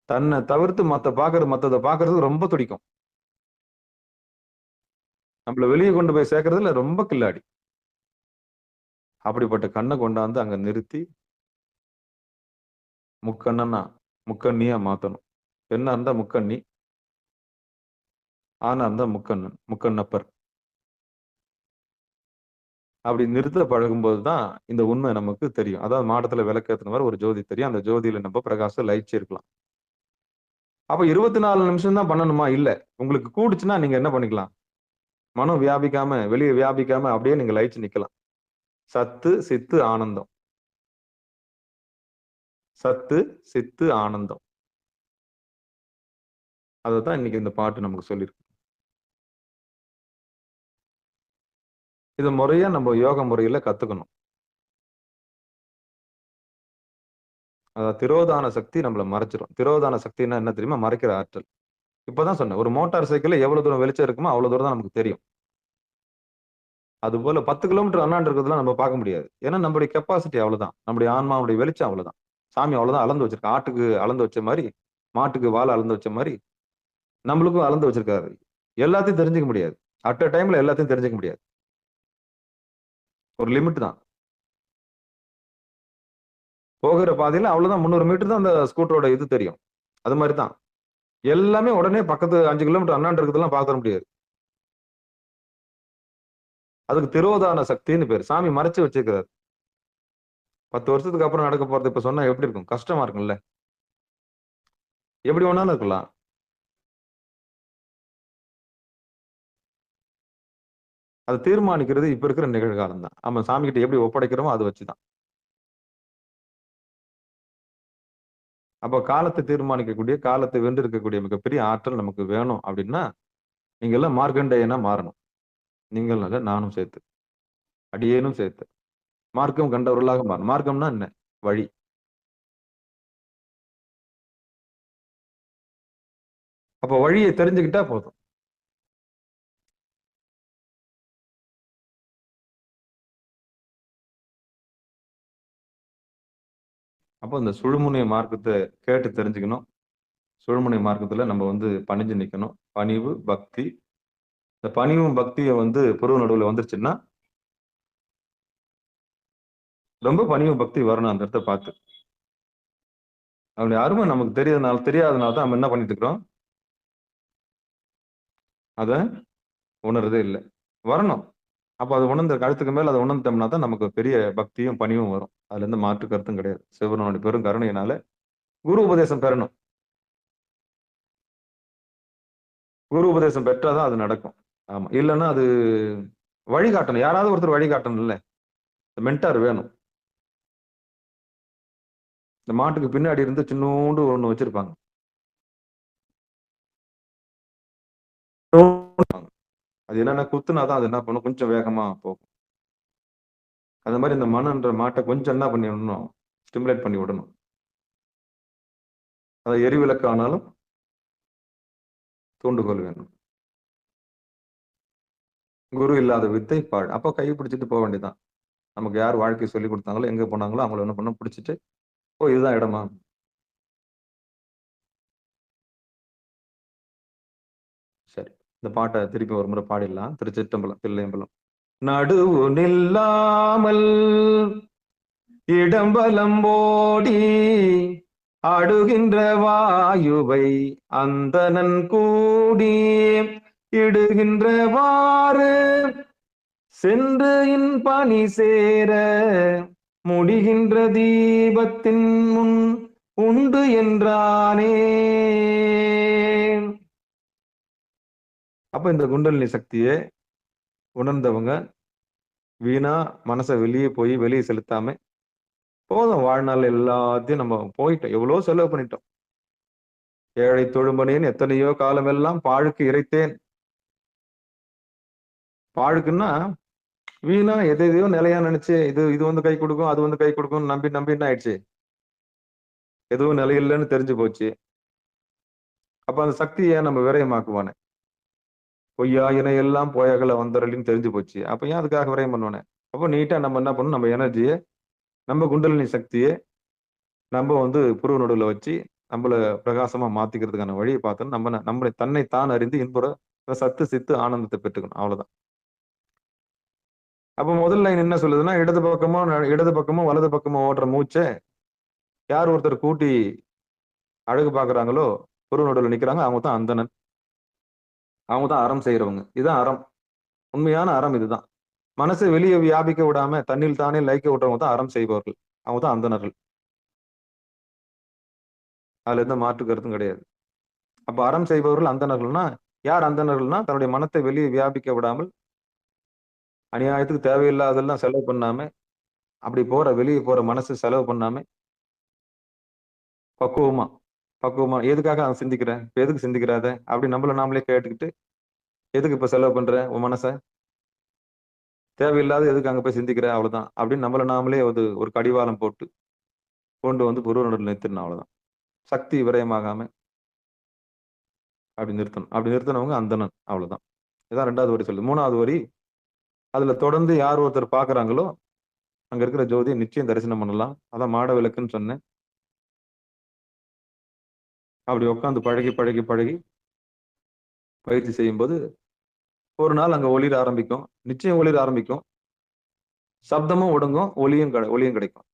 தன்னை தவிர்த்து மத்ததை பாக்குறதுக்கு ரொம்ப துடிக்கும். நம்மள வெளியே கொண்டு போய் சேர்க்கறதுல ரொம்ப கில்லாடி. அப்படிப்பட்ட கண்ணை கொண்டாந்து அங்க நிறுத்தி முக்கண்ணியா மாத்தணும். பெண்ணா இருந்தா முக்கண்ணி, ஆனா இருந்தா முக்கண்ணப்பர். அப்படி நிறுத்த பழகும்போது தான் இந்த உண்மை நமக்கு தெரியும். அதாவது மாடத்துல விளக்கேத்துன மாதிரி ஒரு ஜோதி தெரியும். அந்த ஜோதியில நம்ம பிரகாசம் லயிச்சு இருக்கலாம். அப்ப 24 நிமிஷம் தான் பண்ணணுமா? இல்ல. உங்களுக்கு கூடுச்சுன்னா நீங்க என்ன பண்ணிக்கலாம்? மனம் வியாபிக்காம, வெளியே வியாபிக்காம அப்படியே நீங்க லயிச்சு நிக்கலாம். சத்து, சித்து, ஆனந்தம். சத்து, சித்து, ஆனந்தம். அதத்தான் இன்னைக்கு இந்த பாட்டு நமக்கு சொல்லியிருக்கு. இத முறையா நம்ம யோக முறையில கத்துக்கணும். அதாவது திரோதான சக்தி நம்மள மறைச்சிரும். திரோதான சக்தின்னா என்ன தெரியுமா? மறைக்கிற ஆற்றல். இப்பதான் சொன்னேன். ஒரு மோட்டார் சைக்கிள்ல எவ்வளவு தூரம் வெளிச்சம் இருக்குமோ அவ்வளவு தூரம் தான் நமக்கு தெரியும். அது போல 10 கிலோமீட்டர் அண்ணாண்டு இருக்கிறதுலாம் நம்ம பார்க்க முடியாது. ஏன்னா நம்மளுடைய கெப்பாசிட்டி அவ்வளவுதான். நம்முடைய ஆன்மாவுடைய வெளிச்சம் அவ்வளவுதான். சாமி அவ்வளவுதான் அளந்து வச்சிருக்கு. ஆட்டுக்கு அளந்து வச்ச மாதிரி, மாட்டுக்கு வாழை அளந்து வச்ச மாதிரி நம்மளுக்கும் அளந்து வச்சிருக்காரு. எல்லாத்தையும் தெரிஞ்சுக்க முடியாது. அட் அ டைம்ல எல்லாத்தையும் தெரிஞ்சுக்க முடியாது. ஒரு லிமிட் தான். போகிற பாதையில அவ்வளவுதான் 300 மீட்டர் தான் அந்த ஸ்கூட்டரோட இது தெரியும். அது மாதிரி தான். எல்லாமே உடனே பக்கத்து 5 கிலோமீட்டர் அண்ணாண்டு இருக்கிறதெல்லாம் பார்க்க முடியாது. அதுக்கு திரோதான சக்தின்னு பேரு. சாமி மறைச்சு வச்சிருக்கிறாரு. 10 வருஷத்துக்கு அப்புறம் நடக்க போறது இப்ப சொன்னா எப்படி இருக்கும்? கஷ்டமா இருக்கும்ல. எப்படி வேணாலும் இருக்கலாம். அதை தீர்மானிக்கிறது இப்ப இருக்கிற நிகழ்காலம் தான். நம்ம சாமி கிட்ட எப்படி ஒப்படைக்கிறோமோ அதை வச்சுதான். அப்ப காலத்தை தீர்மானிக்கக்கூடிய, காலத்தை வென்று இருக்கக்கூடிய மிகப்பெரிய ஆற்றல் நமக்கு வேணும் அப்படின்னா நீங்க எல்லாம் மார்க்கண்டேயனா மாறணும். நீங்கள் நல்ல நானும் சேர்த்து, அடியேனும் சேர்த்து மார்க்கம் கண்டவர்களாக மாறணும். மார்க்கம்னா என்ன? வழி. அப்ப வழியை தெரிஞ்சுக்கிட்டா போதும். அப்போ இந்த சுழுமுனை மார்க்கத்தை கேட்டு தெரிஞ்சுக்கணும். சுழுமுனை மார்க்கத்துல நம்ம வந்து பணிஞ்சு நிக்கணும். பணிவு, பக்தி. இந்த பணிவும் பக்தியை வந்து புருவ நடுவுல வந்துருச்சுன்னா ரொம்ப பணிவு பக்தி வரணும் அந்த இடத்த பார்த்து. அவனுடைய அருமை நமக்கு தெரியாதனால தான் நம்ம என்ன பண்ணிட்டு இருக்கிறோம்? அதை உணர்றதே இல்லை. வரணும். அப்ப அது உணர்ந்த கழுத்துக்கு மேல அதை உணர்ந்தோம்னா தான் நமக்கு பெரிய பக்தியும் பணிவும் வரும். அதுல இருந்து மாற்று கருத்தும் கிடையாது. சிவபெருமானுடைய பெரும் கருணையினால குரு உபதேசம் பெறணும். குரு உபதேசம் பெற்றாதான் அது நடக்கும். ஆமா. இல்லைன்னா அது வழிகாட்டணும். யாராவது ஒருத்தர் வழிகாட்டணும். இல்ல மென்டார் வேணும். இந்த மாட்டுக்கு பின்னாடி இருந்து சின்னோண்டு ஒண்ணு வச்சிருப்பாங்க. அது என்னன்னா குத்துனாதான் அது என்ன பண்ணும்? கொஞ்சம் வேகமா போகும். அது மாதிரி இந்த மனன்ற மாட்டை கொஞ்சம் என்ன பண்ணி விடணும்? ஸ்டிமுலேட் பண்ணி விடணும். அதை எரிவிளக்கு ஆனாலும் தூண்டுகோல் வேணும். குரு இல்லாத வித்தை பாழ். அப்போ கை பிடிச்சிட்டு போக வேண்டியதான். நமக்கு யார் வாழ்க்கை சொல்லி கொடுத்தாங்களோ, எங்க போனாங்களோ அவங்கள என்ன பண்ண பிடிச்சிட்டு, ஓ இதுதான் இடமா? சரி, இந்த பாட்டை திருப்பி ஒரு முறை பாடிடலாம். திருச்சிற்றம்பலம், தில்லையம்பலம். நடுவு நில்லாமல் இடம்பலம் ஓடி அடுகின்ற வாயுவை அந்தணன் கூடி இடுகின்றவாறு சென்று பணி சேர முடிகின்ற தீபத்தின் முன் உண்டு என்றானே. அப்ப இந்த குண்டலினி சக்தியை உணர்ந்தவங்க வீணா மனசை வெளியே செலுத்தாம போதும், வாழ்நாள் எல்லாத்தையும் நம்ம போயிட்டோம், எவ்வளவு செலவு பண்ணிட்டோம். ஏழை தொழும்பனேன் எத்தனையோ காலம் எல்லாம் பாழுக்கு இறைத்தேன். பாழுக்குன்னா வீணா எதையோ நிலையா நினைச்சு இது வந்து கை கொடுக்கும், அது வந்து கை கொடுக்கும் நம்பி என்ன ஆயிடுச்சு, எதுவும் நிலையில்லைன்னு தெரிஞ்சு போச்சு. அப்ப அந்த சக்தியை நம்ம விரயமாக்குவானே. பொய்யாயினை எல்லாம் போயகல வந்தரலின்னு தெரிஞ்சு போச்சு. அப்ப ஏன் அதுக்காக விரயம் பண்ணுவானே. அப்போ நீட்டா நம்ம என்ன பண்ணணும், நம்ம எனர்ஜியை, நம்ம குண்டலினி சக்தியை நம்ம வந்து புருவ நடுவில் வச்சு நம்மள பிரகாசமா மாத்திக்கிறதுக்கான வழியை பார்த்தோம். நம்மளை தன்னை தான் அறிந்து இன்புற சத்து சித்து ஆனந்தத்தை பெற்றுக்கணும். அவ்வளவுதான். அப்ப முதல் லைன் என்ன சொல்லுதுன்னா, இடது பக்கமோ வலது பக்கமோ ஓடுற மூச்சை யார் ஒருத்தர் கூட்டி அழகு பாக்குறாங்களோ, புருவ நடுவில் நிக்கிறாங்க, அவங்க தான் அந்தணன், அவங்க தான் அறம் செய்யறவங்க. இதுதான் அறம், உண்மையான அறம் இதுதான். மனசை வெளியே வியாபிக்க விடாம தண்ணில் தானே லயிக்க விடுறவங்க தான் அறம் செய்பவர்கள், அவங்க தான் அந்தணர்கள். அதுல எந்த மாற்று கருத்தும் கிடையாது. அப்ப அறம் செய்பவர்கள் அந்தணர்கள்னா யார்? அந்தணர்கள்னா தன்னுடைய மனத்தை வெளியே வியாபிக்க விடாமல், அநியாயத்துக்கு தேவையில்லாதெல்லாம் செலவு பண்ணாம, அப்படி வெளியே போற மனசு செலவு பண்ணாம பக்குவமா எதுக்காக அவன் சிந்திக்கிறேன், இப்ப எதுக்கு சிந்திக்கிறாத அப்படி நம்மள நாமளே கேட்டுக்கிட்டு, எதுக்கு இப்ப செலவு பண்ற உன் மனசை, தேவையில்லாத எதுக்கு அங்க போய் சிந்திக்கிற, அவ்வளவுதான் அப்படின்னு நம்மள நாமளே ஒரு கடிவாளம் போட்டு கொண்டு வந்து புருவ நடுவில் நிறுத்தணும். அவ்வளவுதான். சக்தி விரயமாகாம அப்படி நிறுத்தணும். அப்படி நிறுத்தினவங்க அந்தணன். அவ்வளவுதான். இதான் 2வது வரி சொல்லுது. 3வது வரி, அதுல தொடர்ந்து யார் ஒருத்தர் பாக்குறாங்களோ அங்க இருக்கிற ஜோதியை நிச்சயம் தரிசனம் பண்ணலாம். அதான் மாட விளக்குன்னு சொன்னேன். அப்படி உட்காந்து பழகி பயிற்சி செய்யும் போது ஒரு நாள் அங்க ஒளிர ஆரம்பிக்கும். நிச்சயம் ஒளிர ஆரம்பிக்கும். சப்தமும் ஒடுங்கும், ஒளியும் கிடைக்கும்,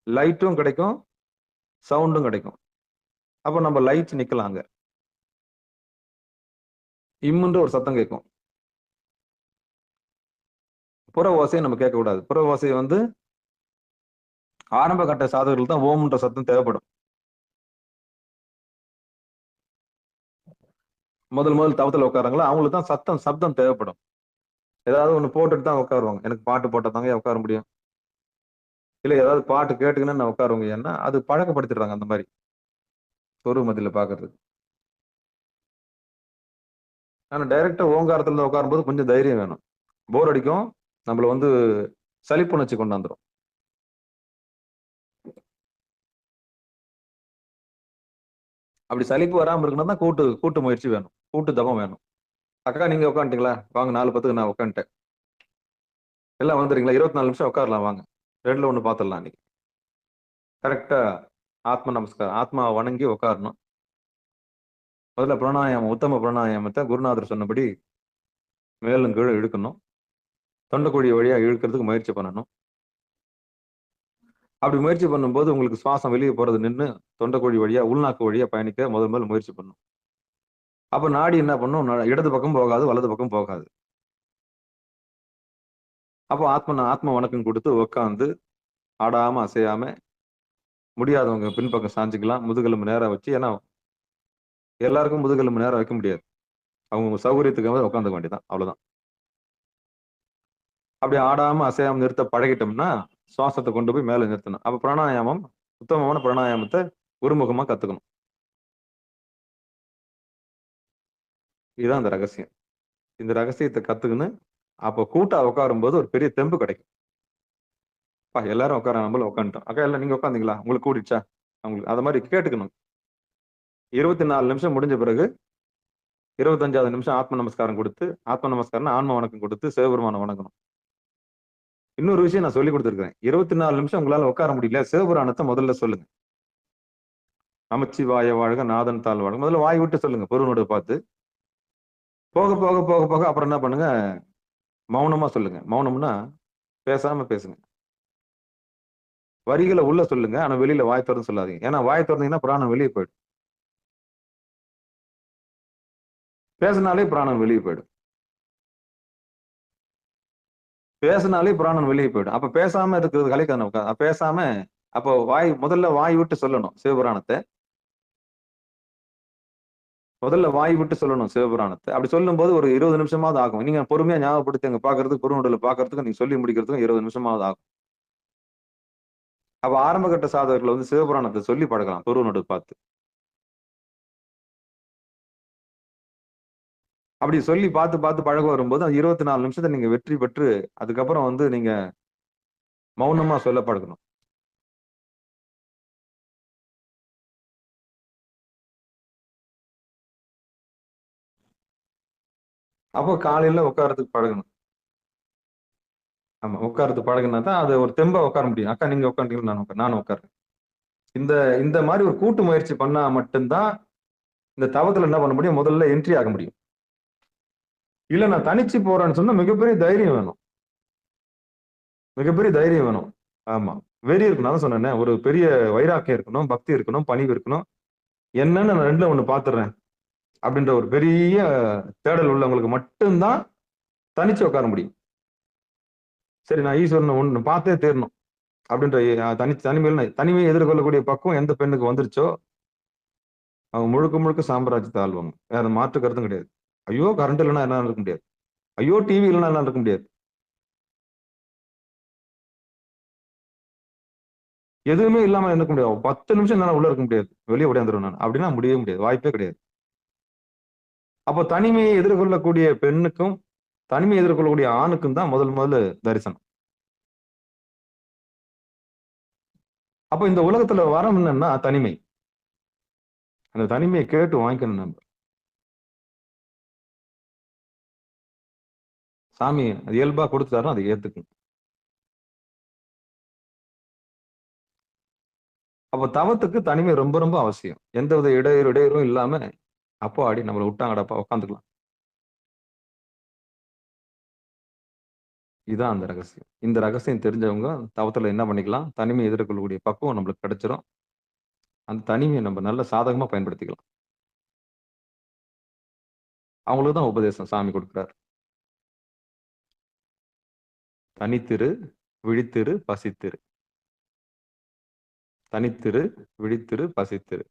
லைட்டும் கிடைக்கும், சவுண்டும் கிடைக்கும். அப்ப நம்ம லைட் நிக்கலாம். அங்க இம்முன்ற ஒரு சத்தம் கேட்கும். புற ஓசையை நம்ம கேட்க கூடாது. புற ஓசையை ஆரம்ப கட்ட சாதகர்கள் தான் ஓம்ன்ற சத்தம் தேவைப்படும். முதல் தவத்துல உட்காராங்களா, அவங்களுக்கு தான் சப்தம் தேவைப்படும். ஏதாவது ஒண்ணு போட்டுட்டு தான் உட்காருவாங்க. எனக்கு பாட்டு போட்டதாங்க உட்கார முடியும், இல்ல ஏதாவது பாட்டு கேட்டுக்கின்னு நான் உட்காருவாங்க. ஏன்னா அது பழக்கப்படுத்திடுறாங்க அந்த மாதிரி சொரு மத்தியில பாக்குறது. ஆனா டைரக்டா ஓங்காரத்துல உட்காரும்போது கொஞ்சம் தைரியம் வேணும். போர் அடிக்கும், நம்மள சலிப்புணர்ச்சி கொண்டாந்துரும். அப்படி சலிப்பு வராம இருக்கணும் தான் கூட்டு முயற்சி வேணும், கூட்டு தபம் வேணும். அக்கா நீங்க உட்காந்துட்டீங்களா, வாங்க 4 10க்கு நான் உட்காந்துட்டேன், எல்லாம் வந்துடுறீங்களா, 24 நிமிஷம் உட்காரலாம் வாங்க, 2ல 1 பார்த்துடலாம். அன்னைக்கு கரெக்டா ஆத்ம நமஸ்காரம், ஆத்மாவை வணங்கி உட்காரணும். முதல்ல பிராணாயாமம், உத்தம பிராணாயாமத்தை குருநாதர் சொன்னபடி மேலும் கீழே இழுக்கணும். தொண்டைக்குழி வழியா இழுக்கிறதுக்கு முயற்சி பண்ணணும். அப்படி முயற்சி பண்ணும்போது உங்களுக்கு சுவாசம் வெளியே போறது நின்று தொண்டைக்குழி வழியா உள்நாக்கு வழியா பயணிக்க முதல் முயற்சி பண்ணும். அப்ப நாடி என்ன பண்ணும், இடது பக்கம் போகாது, வலது பக்கம் போகாது. அப்போ ஆத்ம வணக்கம் கொடுத்து உட்காந்து ஆடாம அசையாம, முடியாதவங்க பின்பக்கம் சாஞ்சிக்கலாம், முதுகெலும்பு நேரம் வச்சு. ஏன்னா எல்லாருக்கும் முதுகெலும்பு நேரம் வைக்க முடியாது, அவங்க சௌகரியத்துக்காக உட்காந்துக்க வேண்டியதான், அவ்வளவுதான். அப்படி ஆடாம அசையாம நிறுத்த பழகிட்டோம்னா சுவாசத்தை கொண்டு போய் மேல நிறுத்தணும். அப்ப பிராணாயாமம், உத்தமமான பிராணாயாமத்தை ஒருமுகமா கத்துக்கணும். இதுதான் அந்த ரகசியம். இந்த ரகசியத்தை கத்துக்கணும். அப்போ கூட்டா உட்காரும் போது ஒரு பெரிய தெம்பு கிடைக்கும். எல்லாரும் உட்கார, நம்மளும் உட்காந்துட்டோம். அக்கா எல்லாம் நீங்க உட்காந்தீங்களா, உங்களுக்கு கூடிச்சா, அவங்களுக்கு அது மாதிரி கேட்டுக்கணும். 24 நிமிஷம் முடிஞ்ச பிறகு 25வது நிமிஷம் ஆத்ம நமஸ்காரம் கொடுத்து, ஆத்ம நமஸ்காரம் ஆன்ம வணக்கம் கொடுத்து சிவபெருமான வணங்கணும். இன்னொரு விஷயம் நான் சொல்லி கொடுத்துருக்கேன். 24 நிமிஷம் உங்களால உட்கார முடியல, சிவபுராணத்தை முதல்ல சொல்லுங்க. நமச்சிவாய வாழ்க, நாதன் தாழ் வாழ்க, முதல்ல வாய் விட்டு சொல்லுங்க பொருளோட பார்த்து. போக போக போக போக அப்புறம் என்ன பண்ணுங்க, மௌனமா சொல்லுங்க. மௌனம்னா பேசாம பேசுங்க. வரிகளை உள்ள சொல்லுங்க, ஆனா வெளியில வாய் திறந்து சொல்லாதீங்க. ஏன்னா வாய் திறந்தீங்கன்னா பிராணம் வெளியே போயிடும். பேசினாலே பிராணம் வெளியே போயிடும். பேசினாலே பிராணம் வெளியே போயிடும். அப்ப பேசாம இருக்கிறது கலைக்கான பேசாம அப்போ முதல்ல வாய் விட்டு சொல்லணும் சிவபுராணத்தை. முதல்ல வாய் விட்டு சொல்லணும் சிவபுராணத்தை. அப்படி சொல்லும் போது ஒரு 20 நிமிஷமாவது ஆகும். நீங்க பொறுமையா ஞாபகப்படுத்தி அங்க பாக்குறதுக்கு குறுநடுல பாக்குறதுக்கு நீங்க சொல்லி முடிக்கிறதுக்கு 20 நிமிஷமாவது ஆகும். அப்ப ஆரம்ப கட்ட சாதகர்கள் வந்து சிவபுராணத்தை சொல்லி பழகலாம் குறுநடு பார்த்து. அப்படி சொல்லி பார்த்து பார்த்து பழக வரும்போது அது 24 நிமிஷத்தை நீங்க வெற்றி பெற்று அதுக்கப்புறம் வந்து நீங்க மௌனமா சொல்ல பழகணும். அப்போ காலையில உட்காரத்துக்கு பழகணும். ஆமா, உட்காரத்துக்கு பழகினா தான் அது ஒரு தெம்பா உட்கார முடியும். அக்கா நீங்க உட்காந்துட்டீங்க, நானும் உட்கார்றேன். இந்த இந்த மாதிரி ஒரு கூட்டு முயற்சி பண்ணா மட்டும்தான் இந்த தவத்துல என்ன பண்ண முடியும், முதல்ல என்ட்ரி ஆக முடியும். இல்ல நான் தனிச்சு போறேன்னு சொன்னா மிகப்பெரிய தைரியம் வேணும். மிகப்பெரிய தைரியம் வேணும். ஆமா, வெறி இருக்கணும். அதான் சொன்னேன், ஒரு பெரிய வைராக்கியம் இருக்கணும், பக்தி இருக்கணும், பணிவு இருக்கணும். என்னன்னு நான் ரெண்டுல ஒண்ணு பாத்துறேன் அப்படின்ற ஒரு பெரிய தேடல் உள்ளவங்களுக்கு மட்டும்தான் தனிச்சு உட்கார முடியும். சரி, நான் ஈஸ்வரன் ஒண்ணு பார்த்தே தேரணும் அப்படின்ற தனிமையை எதிர்கொள்ளக்கூடிய பக்குவம் எந்த பெண்ணுக்கு வந்துருச்சோ அவங்க முழுக்க முழுக்க சாம்ராஜ்யத்தை ஆள்வாங்க. வேற மாற்று கருத்தும் கிடையாது. ஐயோ கரண்ட் இல்லைன்னா என்ன இருக்க முடியாது, ஐயோ டிவி இல்லைன்னா என்ன இருக்க முடியாது, எதுவுமே இல்லாம இருக்க முடியாது. 10 நிமிஷம் என்னால உள்ள இருக்க முடியாது, வெளியே உடையாந்துருவேன் நான் அப்படின்னா முடியவே முடியாது, வாய்ப்பே கிடையாது. அப்போ தனிமையை எதிர்கொள்ளக்கூடிய பெண்ணுக்கும் தனிமையை எதிர்கொள்ளக்கூடிய ஆணுக்கும் தான் முதல்ல தரிசனம். அப்போ இந்த உலகத்துல வரம் என்னன்னா தனிமை. அந்த தனிமையை கேட்டு வாங்கிக்கணும். நம்ம சாமி அது இயல்பா கொடுத்துட்டாரும், அதை ஏத்துக்கணும். அப்போ தவத்துக்கு தனிமை ரொம்ப ரொம்ப அவசியம். எந்தவித இடையூறும் இல்லாம அப்போ ஆடி நம்மளை விட்டாங்கடப்பா உட்காந்துக்கலாம். இதுதான் அந்த ரகசியம். இந்த ரகசியம் தெரிஞ்சவங்க தவத்துல என்ன பண்ணிக்கலாம், தனிமையை எதிர்கொள்ளக்கூடிய பக்குவம் நம்மளுக்கு கிடைச்சிரும். அந்த தனிமையை நம்ம நல்ல சாதகமா பயன்படுத்திக்கலாம். அவங்களுக்கு தான் உபதேசம் சாமி கொடுக்கிறார். தனித்திரு, விழித்திரு, பசித்திரு. தனித்திரு, விழித்திரு, பசித்திரு.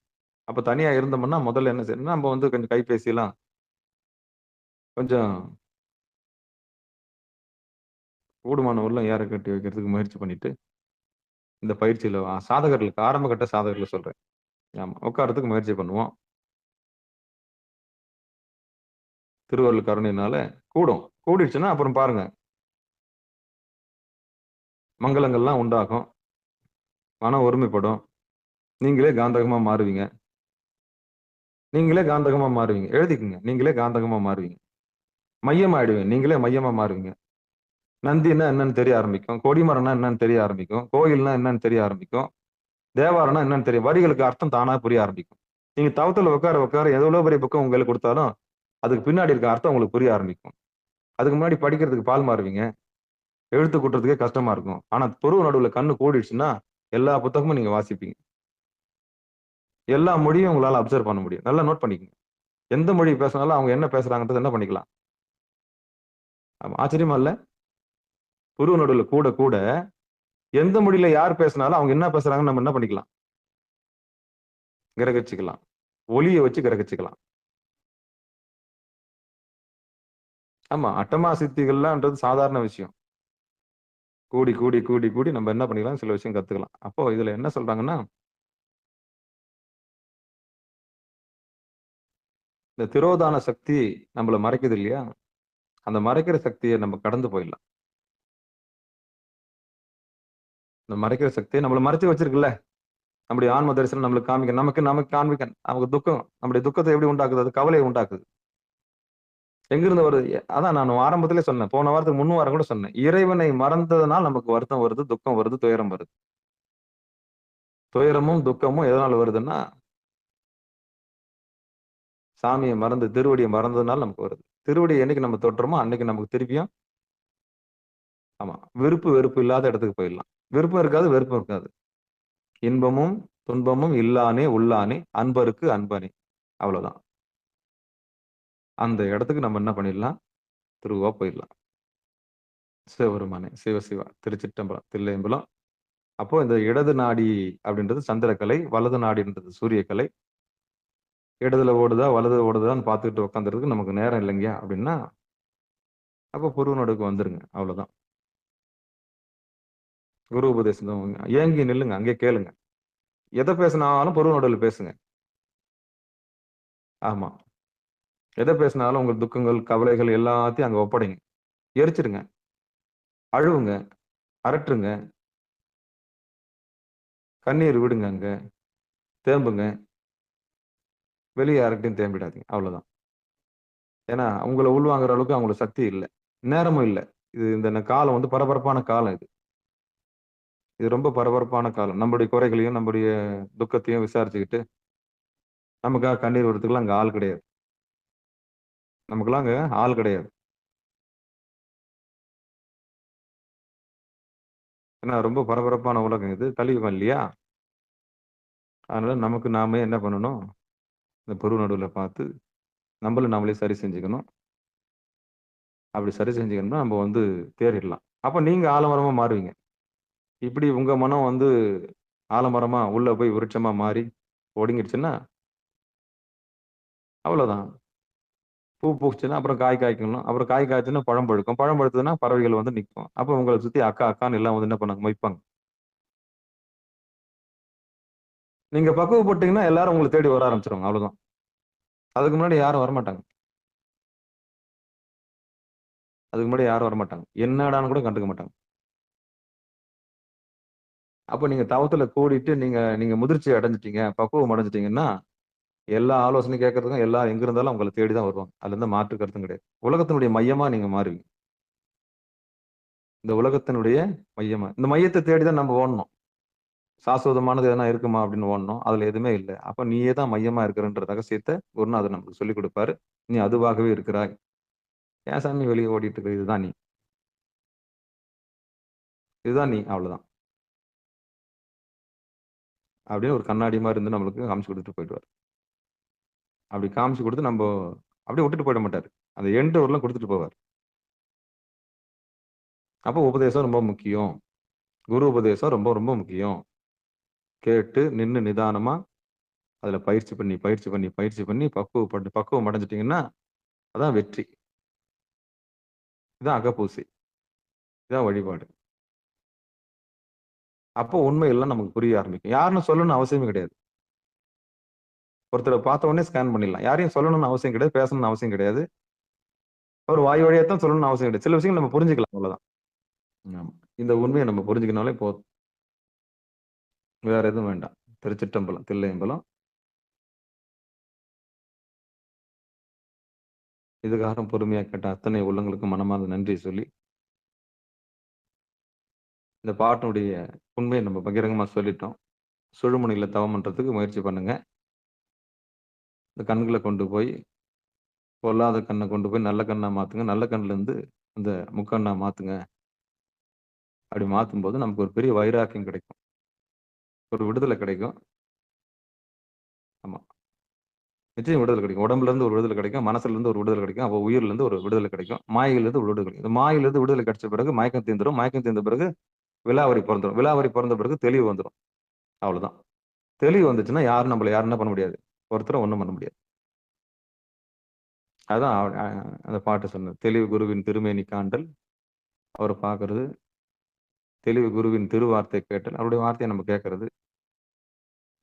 அப்ப தனியா இருந்தோம்னா முதல்ல என்ன செய்யணும், நம்ம வந்து கொஞ்சம் கைபேசியெல்லாம் கொஞ்சம் கூடுமானவரெல்லாம் ஏற கட்டி வைக்கிறதுக்கு முயற்சி பண்ணிட்டு இந்த பயிற்சியில சாதகர்களுக்கு ஆரம்ப கட்ட சாதகர்கள் சொல்றேன். ஆமா, உட்காரத்துக்கு முயற்சி பண்ணுவோம். திருவருள் கருணையினால கூடிடுச்சுன்னா அப்புறம் பாருங்க மங்களங்கள்லாம் உண்டாகும், மனம் ஒருமைப்படும், நீங்களே காந்தகமா மாறுவீங்க. எழுதிக்குங்க, நீங்களே காந்தகமா மாறுவீங்க. மையமாயிடுவீங்க, நீங்களே மையமா மாறுவீங்க. நந்தின்னா என்னன்னு தெரிய ஆரம்பிக்கும், கொடிமரம்னா என்னன்னு தெரிய ஆரம்பிக்கும், கோயில்னா என்னன்னு தெரிய ஆரம்பிக்கும், தேவாரம்னா என்னன்னு தெரியும், வரிகளுக்கு அர்த்தம் தானா புரிய ஆரம்பிக்கும். நீங்க தவத்துல உட்கார எவ்வளவு பெரிய புக்கம் உங்களுக்கு கொடுத்தாலும் அதுக்கு பின்னாடி இருக்க அர்த்தம் உங்களுக்கு புரிய ஆரம்பிக்கும். அதுக்கு முன்னாடி படிக்கிறதுக்கு பால் மாறுவீங்க, எழுத்து கூட்டுறதுக்கே கஷ்டமா இருக்கும். ஆனா புருவ நடுவுல கண்ணு கூடிடுச்சுன்னா எல்லா புத்தகமும் நீங்க வாசிப்பீங்க. எல்லா மொழியும் உங்களால அப்சர்வ் பண்ண முடியும். நல்லா நோட் பண்ணிக்கோங்க. எந்த மொழி பேசினாலும் அவங்க என்ன பேசுறாங்கன்றது என்ன பண்ணிக்கலாம். ஆச்சரியமா இல்ல? புருவ நடுவுல கூட கூட எந்த மொழியில யார் பேசினாலும் அவங்க என்ன பேசுறாங்கன்னு நம்ம என்ன பண்ணிக்கலாம், கிரகிச்சுக்கலாம். ஒலியை வச்சு கிரகிச்சுக்கலாம். ஆமா, அட்டமா சித்திகள்லாம்ன்றது சாதாரண விஷயம். கூடி கூடி கூடி கூடி நம்ம என்ன பண்ணிக்கலாம், சில விஷயம் கத்துக்கலாம். அப்போ இதுல என்ன சொல்றாங்கன்னா, இந்த திரோதான சக்தி நம்மள மறைக்குது இல்லையா, அந்த மறைக்கிற சக்தியை நம்ம கடந்து போயிடலாம். இந்த மறைக்கிற சக்தியை நம்மள மறைச்சு வச்சிருக்குல்ல, நம்முடைய ஆன்ம தரிசனம் நம்மளுக்கு காமிக்க, நமக்கு காமிக்க, நமக்கு துக்கம், நம்முடைய துக்கத்தை எப்படி உண்டாக்குது, அது கவலையை உண்டாக்குது. எங்கிருந்து வருது? அதான் நான் ஆரம்பத்திலே சொன்னேன், போன வாரத்துக்கு 3 வாரம் கூட சொன்னேன், இறைவனை மறந்ததுனால் நமக்கு வருத்தம் வருது, துக்கம் வருது, துயரம் வருது. துயரமும் துக்கமும் எதனால வருதுன்னா சாமியை மறந்து திருவடியை மறந்ததுனால நமக்கு வருது. திருவடியை என்னைக்கு நம்ம தொட்டுறோமோ அன்னைக்கு நமக்கு திருப்பியும் ஆமா வெறுப்பு இல்லாத இடத்துக்கு போயிடலாம். விருப்பம் இருக்காது, வெறுப்பும் இருக்காது. இன்பமும் துன்பமும் இல்லானே உள்ளானே அன்பருக்கு அன்பனே. அவ்வளவுதான். அந்த இடத்துக்கு நம்ம என்ன பண்ணிடலாம்? திருவா போயிடலாம். சிவபெருமானே சிவ சிவா திருச்சிற்றம்பலம் தில்லையம்பலம். அப்போ இந்த இடது நாடி அப்படின்றது சந்திரக்கலை, வலது நாடின்றது சூரியக்கலை. இடதுல ஓடுதா வலது ஓடுதான்னு பார்த்துக்கிட்டு உட்காந்துருக்கு நமக்கு நேரம் இல்லைங்க அப்படின்னா அப்போ புருவ நடுவுக்கு வந்துருங்க. அவ்வளவுதான். குரு உபதேசம் தான். ஏங்கி நில்லுங்க, அங்கே கேளுங்க. எதை பேசினாலும் புருவ நடுவில் பேசுங்க. ஆமா, எதை பேசினாலும் உங்க துக்கங்கள் கவலைகள் எல்லாத்தையும் அங்க ஒப்படைங்க. எரிச்சிருங்க, அழுவுங்க, அரட்டுருங்க, கண்ணீர் விடுங்க, அங்க தேம்புங்க. வெளியே யார்கிட்டையும் தேம்பிடாதீங்க. அவ்வளவுதான். ஏன்னா உங்களை உள்வாங்குற அளவுக்கு அவங்களுக்கு சக்தி இல்லை, நேரமும் இல்லை. இது இந்த காலம் வந்து பரபரப்பான காலம். இது ரொம்ப பரபரப்பான காலம். நம்முடைய குறைகளையும் நம்முடைய துக்கத்தையும் விசாரிச்சுக்கிட்டு நமக்காக கண்ணீர் விடுறதுக்குலாம் அங்க ஆள் கிடையாது. நமக்குலாம் அங்க ஆள் கிடையாது. ஏன்னா ரொம்ப பரபரப்பான உலகம் இது, கலியுகம் இல்லையா? அதனால நமக்கு நாமே என்ன பண்ணணும்? இந்த பொரு நடுவுல பார்த்து நம்மள நாமளே சரி செஞ்சுக்கணும். அப்படி சரி செஞ்சுக்கணும்னா நம்ம வந்து தேறிடலாம். அப்ப நீங்க ஆலமரமா மாறுவீங்க. இப்படி உங்க மனம் வந்து ஆலமரமா உள்ள போய் விருட்சமா மாறி ஒடுங்கிடுச்சுன்னா அவ்வளவுதான். பூ பூச்சுன்னா அப்புறம் காய் காய்க்கணும். அப்புறம் காய் காய்ச்சுன்னா பழம் பழுக்கும். பழம் பழுத்ததுன்னா பறவைகள் வந்து நிற்கும். அப்ப உங்களை சுத்தி அக்கா அக்கான்னு எல்லாம் வந்து என்ன பண்ணாங்க? மொய்ப்பாங்க. நீங்க பக்குவப்பட்டீங்கன்னா எல்லாரும் உங்களை தேடி வர ஆரம்பிச்சிருவாங்க. அவ்வளவுதான். அதுக்கு முன்னாடி யாரும் வரமாட்டாங்க. அதுக்கு முன்னாடி யாரும் வரமாட்டாங்க. என்னடான்னு கூட கண்டுக்க மாட்டாங்க. அப்ப நீங்க தவத்துல கூடிட்டு நீங்க நீங்க முதிர்ச்சி அடைஞ்சிட்டீங்க, பக்குவம் அடைஞ்சிட்டீங்கன்னா எல்லா ஆலோசனையும் கேட்கறதுக்கும் எல்லாரும் எங்க இருந்தாலும் உங்களை தேடிதான் வருவாங்க. அதுல இருந்து மாற்று கருத்தும் கிடையாது. உலகத்தினுடைய மையமா நீங்க மாறுவீங்க. இந்த உலகத்தினுடைய மையமா இந்த மையத்தை தேடிதான் நம்ம ஓடணும். சாஸ்வதமானது எதனா இருக்குமா அப்படின்னு ஓடணும். அதுல எதுவுமே இல்லை. அப்ப நீயே தான் மையமா இருக்கிறன்ற ரகசியத்தை குருநாதர் நமக்கு சொல்லிக் கொடுப்பாரு. நீ அதுவாகவே இருக்கிறாய். ஏன் சாமி வெளியே ஓடிட்டு இருக்க? இதுதான் நீ. இதுதான் நீ. அவ்வளவுதான். அப்படின்னு ஒரு கண்ணாடி மாதிரி இருந்து நம்மளுக்கு காமிச்சு கொடுத்துட்டு போயிடுவார். அப்படி காமிச்சு கொடுத்து நம்ம அப்படியே விட்டுட்டு போயிட மாட்டாரு. அந்த எண்டு வரலாம் கொடுத்துட்டு போவார். அப்போ உபதேசம் ரொம்ப முக்கியம். குரு உபதேசம் ரொம்ப ரொம்ப முக்கியம். கேட்டு நின்னு நிதானமா அதுல பயிற்சி பண்ணி பயிற்சி பண்ணி பயிற்சி பண்ணி பக்குவம் அடைஞ்சிட்டீங்கன்னா அதான் வெற்றி. இதான் அகப்பூசி. இதான் வழிபாடு. அப்போ உண்மையெல்லாம் நமக்கு புரிய ஆரம்பிக்கும். யாருன்னு சொல்லணும்னு அவசியமே கிடையாது. ஒருத்தரை பார்த்த உடனே ஸ்கேன் பண்ணிடலாம். யாரையும் சொல்லணும்னு அவசியம் கிடையாது, பேசணும்னு அவசியம் கிடையாது. ஒரு வாய் வழியா தான் சொல்லணும்னு அவசியம் கிடையாது. சில விஷயங்கள் நம்ம புரிஞ்சுக்கலாம். அவ்வளவுதான். ஆமா. இந்த உண்மையை நம்ம புரிஞ்சுக்கினாலே போதும். வேற எதுவும் வேண்டாம். திருச்சிற்றம்பலம், தில்லையம்பலம். இதுக்காக பொறுமையா கேட்ட அத்தனை உள்ளங்களுக்கு மனமார்ந்த நன்றி சொல்லி இந்த பாட்டினுடைய உண்மையை நம்ம பகிரங்கமா சொல்லிட்டோம். சுழுமுனையில தவம் பண்றதுக்கு முயற்சி பண்ணுங்க. இந்த கண்களை கொண்டு போய் பொல்லாத கண்ணை கொண்டு போய் நல்ல கண்ணா மாத்துங்க. நல்ல கண்ணுல இருந்து அந்த முக்கண்ணா மாத்துங்க. அப்படி மாத்தும் போது நமக்கு ஒரு பெரிய வைராக்கியம் கிடைக்கும். ஒரு விடுதலை கிடைக்கும். ஆமா, நிச்சயம் விடுதலை கிடைக்கும். உடம்புல இருந்து ஒரு விடுதலை கிடைக்கும், மனசுல இருந்து ஒரு விடுதலை கிடைக்கும், அப்போ உயிர்ல இருந்து ஒரு விடுதலை கிடைக்கும், மாயில இருந்து ஒரு விடுதலை கிடைக்கும். இந்த மாயில இருந்து விடுதலை கிடைச்ச பிறகு மயக்கம் தீர்ந்துடும். மயக்கம் தீர்ந்த பிறகு விலாவரி பிறந்துடும். விலாவரி பிறந்த பிறகு தெளிவு வந்துடும். அவ்வளவுதான். தெளிவு வந்துச்சுன்னா யாரும் நம்மள யாரும் என்ன பண்ண முடியாது? ஒருத்தரும் ஒண்ணும் பண்ண முடியாது. அதான் அந்த பாட்டு சொன்னது. தெளிவு குருவின் திருமேனி காண்டல், அவரை பார்க்கறது, தெளிவு குருவின் திருவார்த்தை கேட்டல், அவருடைய வார்த்தையை நம்ம கேட்கறது,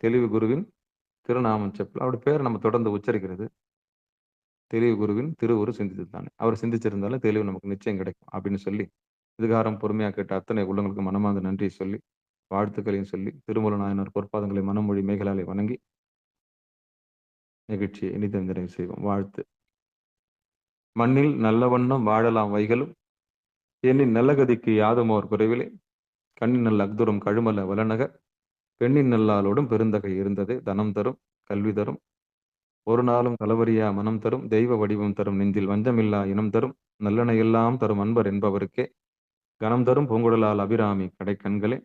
தெளிவு குருவின் திருநாமம் செப்பல், அவருடைய பேரை நம்ம தொடர்ந்து உச்சரிக்கிறது, தெளிவு குருவின் திருவுரு சிந்தித்துத்தானே. அவர் சிந்திச்சிருந்தாலும் தெளிவு நமக்கு நிச்சயம் கிடைக்கும் அப்படின்னு சொல்லி இதுகாரம் பொறுமையா கேட்ட அத்தனை உள்ளங்களுக்கு மனமார்ந்த நன்றி சொல்லி வாழ்த்துக்களையும் சொல்லி திருமூல நாயனார் பொற்பாதங்களை மனமொழி மேகலாலை வணங்கி நிகழ்ச்சியை இனிதம் நிறைவு செய்வோம். வாழ்த்து. மண்ணில் நல்ல வண்ணம் வாழலாம் வைகளும் எண்ணின் நல்லகதிக்கு யாதுமோர் குறைவிலே கண்ணின் நல்ல அக்துரம் கழுமல வலநகர் பெண்ணின் நல்லாளோடும் பெருந்தகை இருந்தது தனம் தரும் கல்வி தரும் ஒரு நாளும் கலவரியா மனம் தரும் தெய்வ வடிவம் தரும் நெஞ்சில் வஞ்சமில்லா இனம் தரும் நல்லென எல்லாம் தரும் அன்பர் என்பவருக்கே கனம் தரும் பூங்குழலால் அபிராமி கடை கண்களே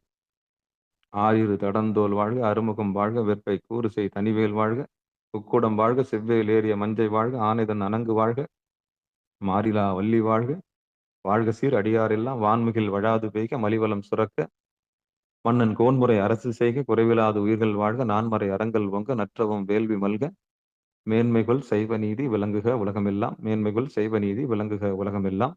ஆயிரு தடந்தோல் வாழ்க, அருமுகம் வாழ்க, வெற்பை கூறுசை தனிவேல் வாழ்க, உக்குடம் வாழ்க, செவ்வேல் ஏறிய மஞ்சை வாழ்க, ஆனைதன் அணங்கு வாழ்க, மாறிலா வள்ளி வாழ்க, வாழ்க சீர் அடியாரெல்லாம் வான்மிகில் வழாது பெய்க, மலிவலம் சுரக்க, மன்னன் கோன்முறை அரசு செய்க, குறைவிலாது உயிர்கள் வாழ்க, நான்மறை அறங்கள் ஒங்க, நற்றவம் வேள்வி மல்க, மேன்மைகள் சைவ நீதி விளங்குக உலகமெல்லாம், மேன்மைகள் சைவ நீதி விளங்குக உலகமெல்லாம்,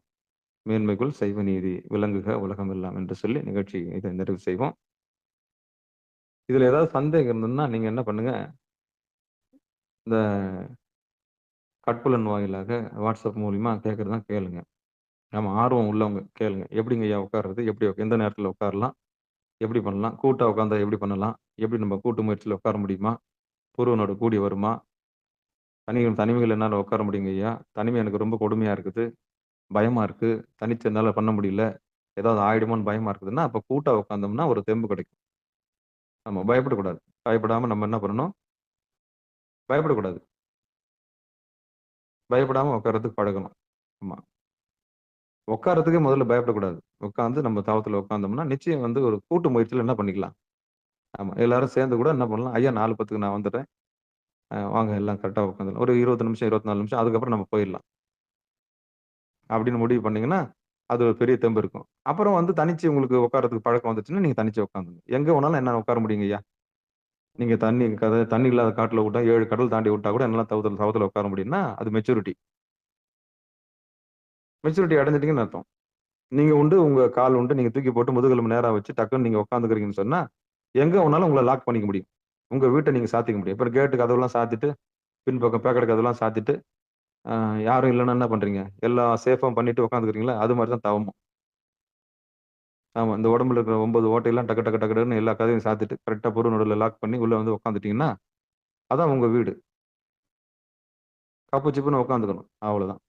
மேன்மைகள் சைவ நீதி விளங்குக உலகமெல்லாம் என்று சொல்லி நிகழ்ச்சி இதை நிறைவு செய்வோம். இதுல ஏதாவது சந்தேகம் இருந்ததுன்னா நீங்க என்ன பண்ணுங்க, இந்த கட்புலன் வாயிலாக வாட்ஸ்அப் மூலியமா கேட்கறதா கேளுங்க. நம்ம ஆர்வம் உள்ளவங்க கேளுங்க. எப்படிங்க ஐயா உட்கார்றது? எப்படி எந்த நேரத்துல உட்காரலாம்? எப்படி பண்ணலாம்? கூட்டா உட்கார்ந்தா எப்படி பண்ணலாம்? எப்படி நம்ம கூட்டு முயற்சியில உட்கார முடியுமா? பூர்வனோட கூடி வருமா? தனிமைகள் என்னால உட்கார முடியுங்க ஐயா. தனிமை எனக்கு ரொம்ப கொடுமையா இருக்குது. பயமா இருக்கு. தனிச்சு என்னால பண்ண முடியல. ஏதாவது ஆயிடுமோன்னு பயமா இருக்குதுன்னா, அப்ப கூட்டா உட்கார்ந்தோம்னா ஒரு தெம்பு கிடைக்கும். நம்ம பயப்படக்கூடாது. பயப்படாம நம்ம என்ன பண்ணணும்? பயப்படக்கூடாது. பயப்படாம உட்கார்றதுக்கு பழகணும். ஆமா. உட்கார்றதுக்கே முதல்ல பயப்படக்கூடாது. உட்கார்ந்து நம்ம தவத்துல உட்கார்ந்தோம்னா, நிச்சயம் வந்து ஒரு கூட்டு முயற்சியில என்ன பண்ணிக்கலாம்? ஆமா. எல்லாரும் சேர்ந்து கூட என்ன பண்ணலாம்? ஐயா 4:10க்கு நான் வந்துடுறேன். வாங்க எல்லாம் கரெக்ட்டா உட்காந்துக்கலாம். ஒரு 20 நிமிஷம், 24 நிமிஷம் அதுக்கப்புறம் நம்ம போயிடலாம். அப்படின்னு முடிவு பண்ணீங்கன்னா, அது ஒரு பெரிய தெம்பு இருக்கும். அப்புறம் வந்து தனிச்சு உங்களுக்கு உட்கார்றதுக்கு பழக்கம் வந்துச்சுன்னா, நீங்க தனிச்சு உட்காந்துங்க. எங்க வேணாலும் என்னால உட்கார முடியுங்கய்யா. நீங்க தண்ணி இல்லாத காட்டுல விட்டா 7 கடல் தாண்டி விட்டா கூட என்னால தவத்துல உட்கார முடியும்னா, அது மெச்சூரிட்டி. மெச்சூரிட்டி அடைஞ்சிட்டீங்கன்னு அர்த்தம். நீங்க உண்டு, உங்க கால் உண்டு. நீங்க தூக்கி போட்டு முதுகெலும்பு நேரா வச்சு டக்குன்னு நீங்க உட்காந்துக்கிறீங்கன்னு சொன்னா, எங்க வேணாலும் உங்கள லாக் பண்ணிக்க முடியும். உங்க வீட்ட நீங்க சாத்திக்க முடியும். இப்ப கேட் கதவெல்லாம் சாத்திட்டு, பின்பக்கம் பேக்கடை கதவெல்லாம் சாத்திட்டு, அ யாரும் இல்லன்னா என்ன பண்றீங்க? எல்லா சேஃபா பண்ணிட்டு உட்காந்துக்கிறீங்களா? அது மாரி தான் தவமும். ஆமா. இந்த உடம்புல இருக்கிற 9 ஓட்டையெல்லாம் டக்கு டக்கு டக்குன்னு எல்லா கதவையும் சாத்திட்டு, கரெக்ட்டா பொறு நடுவுல லாக் பண்ணி உள்ள வந்து உட்காந்துட்டீங்கன்னா, அதான் உங்க வீடு. கப்பு சிப்புன்னு உட்காந்துக்கணும். அவ்வளவுதான்.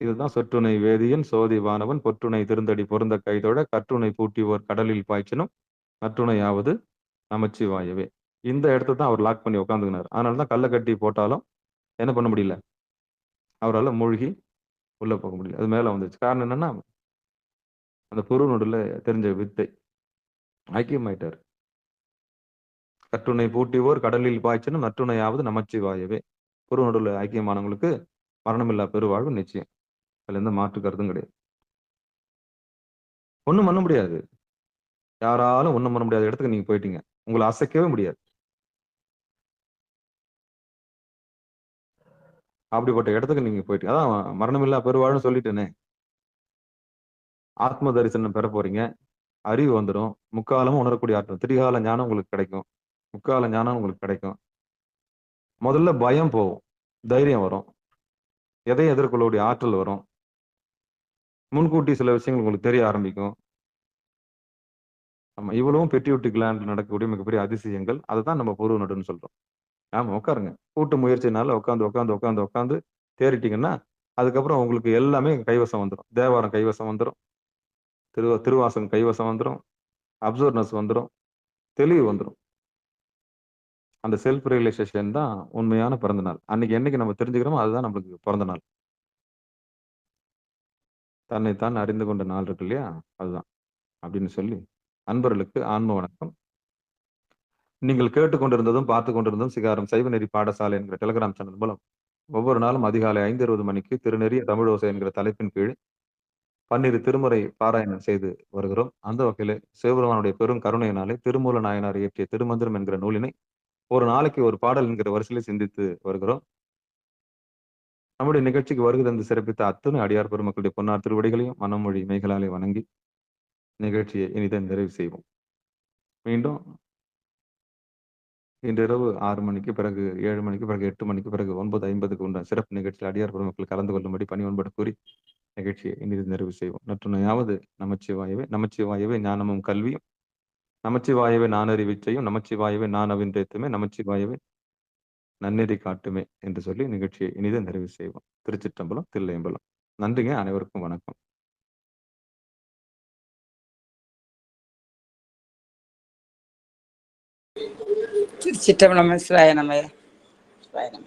இதுதான் சொற்றுணை வேதியன் சோதி வானவன் பொற்றுணை திருந்தடி பொருந்த கைதொழ கற்றுணை பூட்டியோர் கடலில் பாய்ச்சினும் நற்றுணையாவது நமச்சிவாயவே. இந்த இடத்த தான் அவர் லாக் பண்ணி உட்காந்துக்கினார். அதனால தான் கல்ல கட்டி போட்டாலும் என்ன பண்ண முடியல? அவரால மூழ்கி உள்ள போக முடியல. அது மேல வந்துருச்சு. காரணம் என்னன்னா, அந்த பொரு நடுவுல தெரிஞ்ச வித்தை. ஐக்கியமாயிட்டாரு. கற்றுணை பூட்டியோர் கடலில் பாய்ச்சினும் நற்றுணையாவது நமச்சிவாயவே. பொரு நடுவுல ஐக்கியமானவங்களுக்கு மரணமில்லா பெருவாழ்வு நிச்சயம். அதுல எந்த மாற்று கருத்தும் கிடையாது. ஒண்ணும் பண்ண முடியாது. யாராலும் ஒண்ணும் பண்ண முடியாத இடத்துக்கு நீங்க போயிட்டீங்க. உங்கள அசைக்கவே முடியாது. அப்படிப்பட்ட இடத்துக்கு நீங்க போயிட்டீங்க. அதான் மரணமில்லா பெருவாழ்வுன்னு சொல்லிட்டேனே. ஆத்ம தரிசனம் பெற போறீங்க. அறிவு வந்துரும். முக்காலமும் உணரக்கூடிய ஆற்றல். திரிகால ஞானம் உங்களுக்கு கிடைக்கும். முக்கால ஞானம் உங்களுக்கு கிடைக்கும். முதல்ல பயம் போகும். தைரியம் வரும். எதையும் எதிர்கொள்ளக்கூடிய ஆற்றல் வரும். முன்கூட்டி சில விஷயங்கள் உங்களுக்கு தெரிய ஆரம்பிக்கும். ஆமா. இவ்வளவும் பெட்யூட்டரி கிளாண்ட்ல நடக்கக்கூடிய மிகப்பெரிய அதிசயங்கள். அததான் நம்ம பூர்வ நடுன்னு சொல்றோம். ஆமா உட்காருங்க. கூட்டு முயற்சினால உட்காந்து தேறிட்டீங்கன்னா, அதுக்கப்புறம் உங்களுக்கு எல்லாமே கைவசம் வந்துரும். தேவாரம் கைவசம் வந்துரும். திருவாசகம் கைவசம் வந்துரும். அப்சர்வ்னஸ் வந்துரும். தெளிவு வந்துரும். அந்த செல்ஃப் ரியலைசேஷன் தான் உண்மையான பிறந்த நாள். அன்னைக்கு என்னைக்கு நம்ம தெரிஞ்சுக்கிறோமோ அதுதான் நம்மளுக்கு பிறந்த நாள். தன்னைத்தான் அறிந்து கொண்ட நாள் இருக்கு இல்லையா? அதுதான். அப்படின்னு சொல்லி, அன்பர்களுக்கு ஆன்ம வணக்கம். நீங்கள் கேட்டுக்கொண்டிருந்ததும், பார்த்துக் கொண்டிருந்ததும் சிகாரம் சைவநெறி பாடசாலை என்கிற டெலிகிராம் சேனல் மூலம் ஒவ்வொரு நாளும் அதிகாலை 5:20 மணிக்கு திருநெறிய தமிழோசை என்கிற தலைப்பின் கீழ் பன்னிரு திருமுறை பாராயணம் செய்து வருகிறோம். அந்த வகையிலே சிவபெருமானுடைய பெரும் கருணையினாலே திருமூல நாயனார் இயற்றிய திருமந்திரம் என்கிற நூலினை ஒரு நாளைக்கு ஒரு பாடல் என்கிற வரிசையிலே சிந்தித்து வருகிறோம். நம்முடைய நிகழ்ச்சிக்கு வருகை தந்து சிறப்பித்த அத்துணை அடியார் பெருமக்களுடைய பொன்னார் திருவடிகளையும் மனமொழி மெய்களாலே வணங்கி நிகழ்ச்சியை இனிதன் நிறைவு செய்வோம். மீண்டும் இன்றிரவு 6 மணிக்கு பிறகு 7 மணிக்கு பிறகு 8 மணிக்கு பிறகு 9:50க்கு உண்டான சிறப்பு நிகழ்ச்சியில் அடியார் பெருமக்கள் கலந்து கொள்ளும்படி பணிவன்படு கூறி நிகழ்ச்சியை இனிது நிறைவு செய்வோம். நற்றுணையாவது நமச்சிவாயவே, நமச்சிவாயவே ஞானமும் கல்வியும், நமச்சிவாயவே நானறிவிச்சையும், நமச்சிவாயவே நான் அவின்றேத்துமே, நமச்சிவாயவே நன்னெறி காட்டுமே என்று சொல்லி நிகழ்ச்சியை இனிது நிறைவு செய்வோம். திருச்சிற்றம்பலம், தில்லையம்பலம். நன்றிங்க. அனைவருக்கும் வணக்கம். திருச்சிற்றம்பலம். சிவாய நம. சிவாய நம.